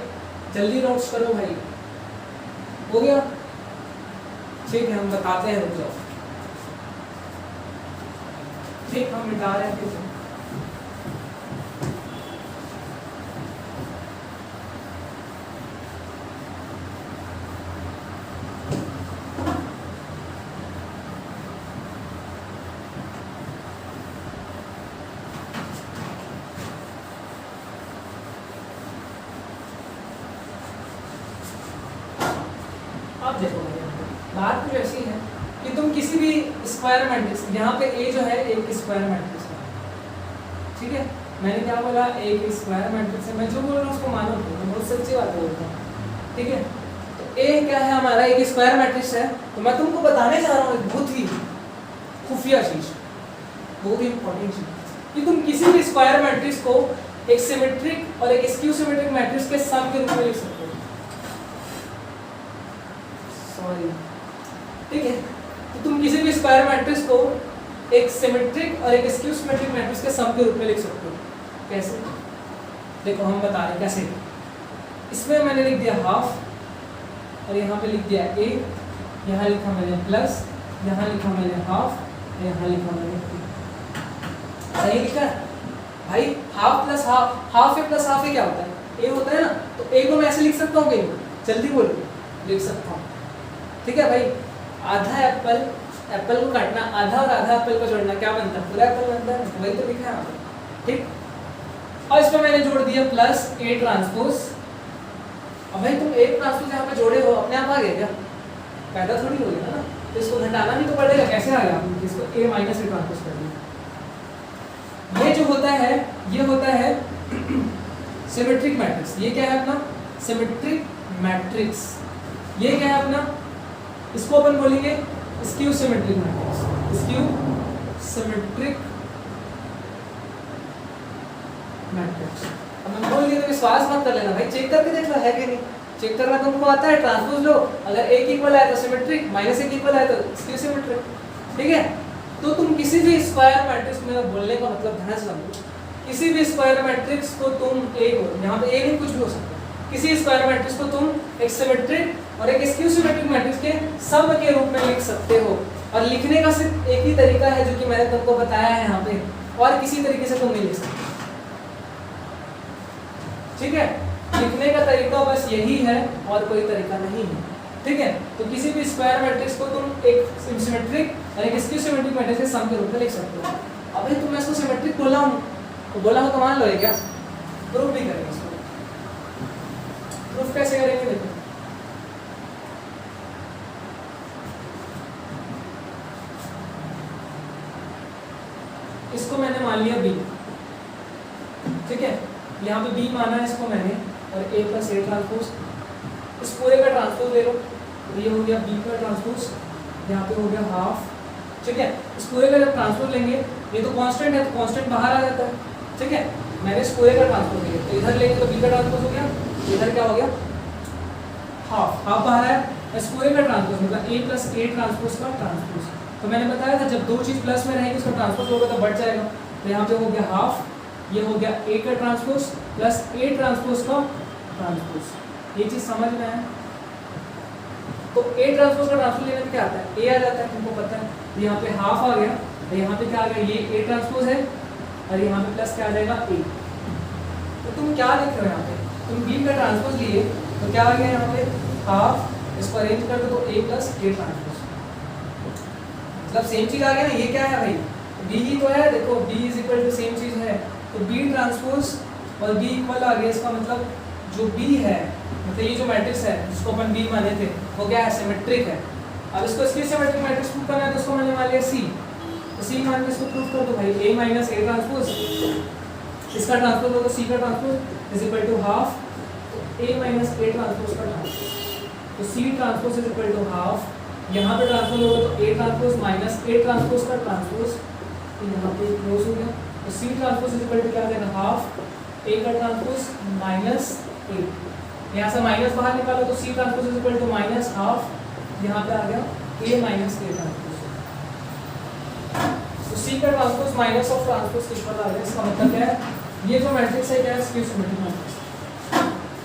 जल्दी नोट्स करो भाई, हो गया, ठीक है। हम बताते हैं, रुक जाओ, ठीक, हम मिटा रहे हैं फिर से। बात कुछ ऐसी है कि तुम किसी भी स्क्वायर मैट्रिक्स, यहाँ पे ए जो है एक स्क्वायर मैट्रिक्स है, ठीक है। मैंने क्या बोला, एक स्क्वायर मैट्रिक्स है, मैं जो बोल रहा हूँ उसको मानो, तो मैं बहुत सच्ची बात बोलता हूँ, ठीक है। तो ए क्या है हमारा, एक स्क्वायर मैट्रिक्स है। तो मैं तुमको बताने जा रहा हूँ एक बहुत ही खुफिया चीज़, बहुत ही इंपॉर्टेंट चीज़, कि तुम किसी भी स्क्वायर मैट्रिक्स को एक सिमेट्रिक और एक स्क्यू सिमेट्रिक मैट्रिक्स के सम के रूप में लिख सकते हो, सॉरी, ठीक है। तो तुम किसी भी स्क्वायर मैट्रिक्स को एक सिमेट्रिक और एक स्क्यू सिमेट्रिक मैट्रिक्स के सम के रूप में लिख सकते हो। कैसे, देखो हम बता रहे हैं कैसे। इसमें मैंने लिख दिया हाफ और यहाँ पे लिख दिया ए, यहाँ लिखा मैंने प्लस, यहाँ लिखा मैंने हाफ, यहाँ लिखा मैंने सही लिखा है भाई। हाफ प्लस हाफ, हाफ ए प्लस हाफ ए क्या होता है, ए होता है ना। तो ए को मैं ऐसे लिख सकता हूँ कि जल्दी बोलो, लिख सकता हूँ, ठीक है भाई। आधा एप्पल, एप्पल को काटना, आधा और आधा एप्पल को जोड़ना क्या बनता है, पूरा एप्पल बनता है, वही तो लिखा है यहाँ पे, ठीक। और इसमें मैंने जोड़ दिया प्लस ए ट्रांसपोज। अब भाई तुम ए ट्रांसपोज यहाँ पे जोड़े हो, अपने आप आ गया क्या, पैदा थोड़ी हो गया ना, तो इसको घटाना भी तो पड़ेगा, कैसे आ गया, इसको ए माइनस ए ट्रांसपोज कर दिया। ये जो होता है, ये होता है सिमेट्रिक मैट्रिक्स। ये क्या है अपना सिमेट्रिक मैट्रिक्स। ये क्या है अपना, इसको अपन बोलेंगे skew symmetric matrix, skew symmetric matrix, अब मैं बोल दिया तो विश्वास मत कर लेना भाई, चेक करके देख लो है कि नहीं। चेक करना तुमको आता है, ट्रांसपोज लो, अगर एक इक्वल आया तो सिमेट्रिक, माइनस एक इक्वल आया तो स्क्यू सिमेट्रिक, ठीक है। तो तुम किसी भी स्क्वायर मैट्रिक्स में, बोलने का मतलब ध्यान से समझो, किसी भी स्क्वायर मैट्रिक्स को तुम यहाँ पे ए नहीं कुछ भी हो सकता है, किसी स्क्वायर मैट्रिक्स को तुम एक सिमेट्रिक और एक स्क्यू सिमेट्रिक मैट्रिक्स के सम के रूप में लिख सकते हो। और लिखने का सिर्फ एक ही तरीका है जो कि मैंने तुमको बताया है यहाँ पे, और किसी तरीके से तुम नहीं लिख सकते, ठीक है। लिखने का तरीका बस यही है और कोई तरीका नहीं है, ठीक है। तो किसी भी स्क्वायर मैट्रिक्स को तुम एक सिमेट्रिक और एक स्क्यू सिमेट्रिक मैट्रिक्स के सम के रूप में लिख सकते हो। अभी तुम इसको सिमेट्रिक बोला हूँ तो बोला हो तो मान लो है क्या, प्रूफ भी करेंगे इसको। प्रूफ कैसे करेंगे देखो, इसको मैंने मान लिया b, ठीक है। यहाँ पे b माना है इसको मैंने, और a प्लस ए ट्रांसपोज, इस पूरे का ट्रांसपोज ले लो, ये हो गया b का ट्रांसपोज, यहाँ पे हो गया हाफ, ठीक है। इस पूरे का जब ट्रांसपोज लेंगे, ये तो कांस्टेंट है तो कांस्टेंट बाहर आ जाता है, ठीक है। मैंने इस पूरे का ट्रांसपोज लिया तो इधर लेंगे तो b का ट्रांसपोज हो गया, इधर क्या हो गया हाफ, हाफ बाहर है, इस पूरे का ट्रांसपोज मतलब a प्लस ए ट्रांसपोज का ट्रांसपोज। तो मैंने बताया था जब दो चीज़ प्लस में रहेगी उसका ट्रांसपोज होगा तो बढ़ जाएगा, तो यहाँ पे हो गया हाफ, ये हो गया a का ट्रांसपोज प्लस ए ट्रांसपोज का ट्रांसपोज, ये चीज़ समझ में है। तो ए ट्रांसपोज का ट्रांसपोज लेने में क्या आता है, a आ जाता है, तुमको पता है। तो यहाँ पे हाफ आ गया, तो यहाँ पे क्या आ गया, ये a ट्रांसपोज है, और यहाँ पे प्लस क्या आ जाएगा a। तो तुम क्या लिख रहे हो यहाँ पे, तुम b का ट्रांसपोज लिए तो क्या आ गया यहाँ पे हाफ, इसको अरेंज कर दो तो a प्लस ए ट्रांसपोज, मतलब सेम चीज आ गया ना। ये क्या है भाई, b ही तो है, देखो b is equal to same चीज है, तो b ट्रांसपोज और b इक्वल आ गया, इसका मतलब जो b है, मतलब ये जो मैट्रिक्स है जिसको अपन b माने थे वो क्या है, सिमेट्रिक है। अब इसको इसकी सिमेट्रिक मैट्रिक्स प्रूव करना है तो उसको मैंने मान लिया c, तो c मान के इसको प्रूव कर दो भाई, a माइनस ए ट्रांसपोज, इसका ट्रांसपोज होगा c का transpose is equal to half, तो a माइनस ए ट्रांसपोज का ट्रांसपोज, तो c transpose is equal to half, यहाँ पे ट्रांसपोज होगा तो a transpose minus A transpose का ट्रांसपोज, तो यहाँ पे क्लोज हो गया, तो c transpose is equal to क्या आ जाएगा हाफ, a का ट्रांसपोज माइनस ए, यहाँ से माइनस बाहर निकालो तो c transpose is equal to minus half, यहाँ पे आ गया a माइनस ए ट्रांसपोज, तो c का ट्रांसपोज माइनस ऑफ ट्रांसपोज किस पर आ गया, इसका मतलब क्या है, ये जो मैट्रिक्स है क्या है, स्क्यू सिमेट्रिक मैट्रिक्स।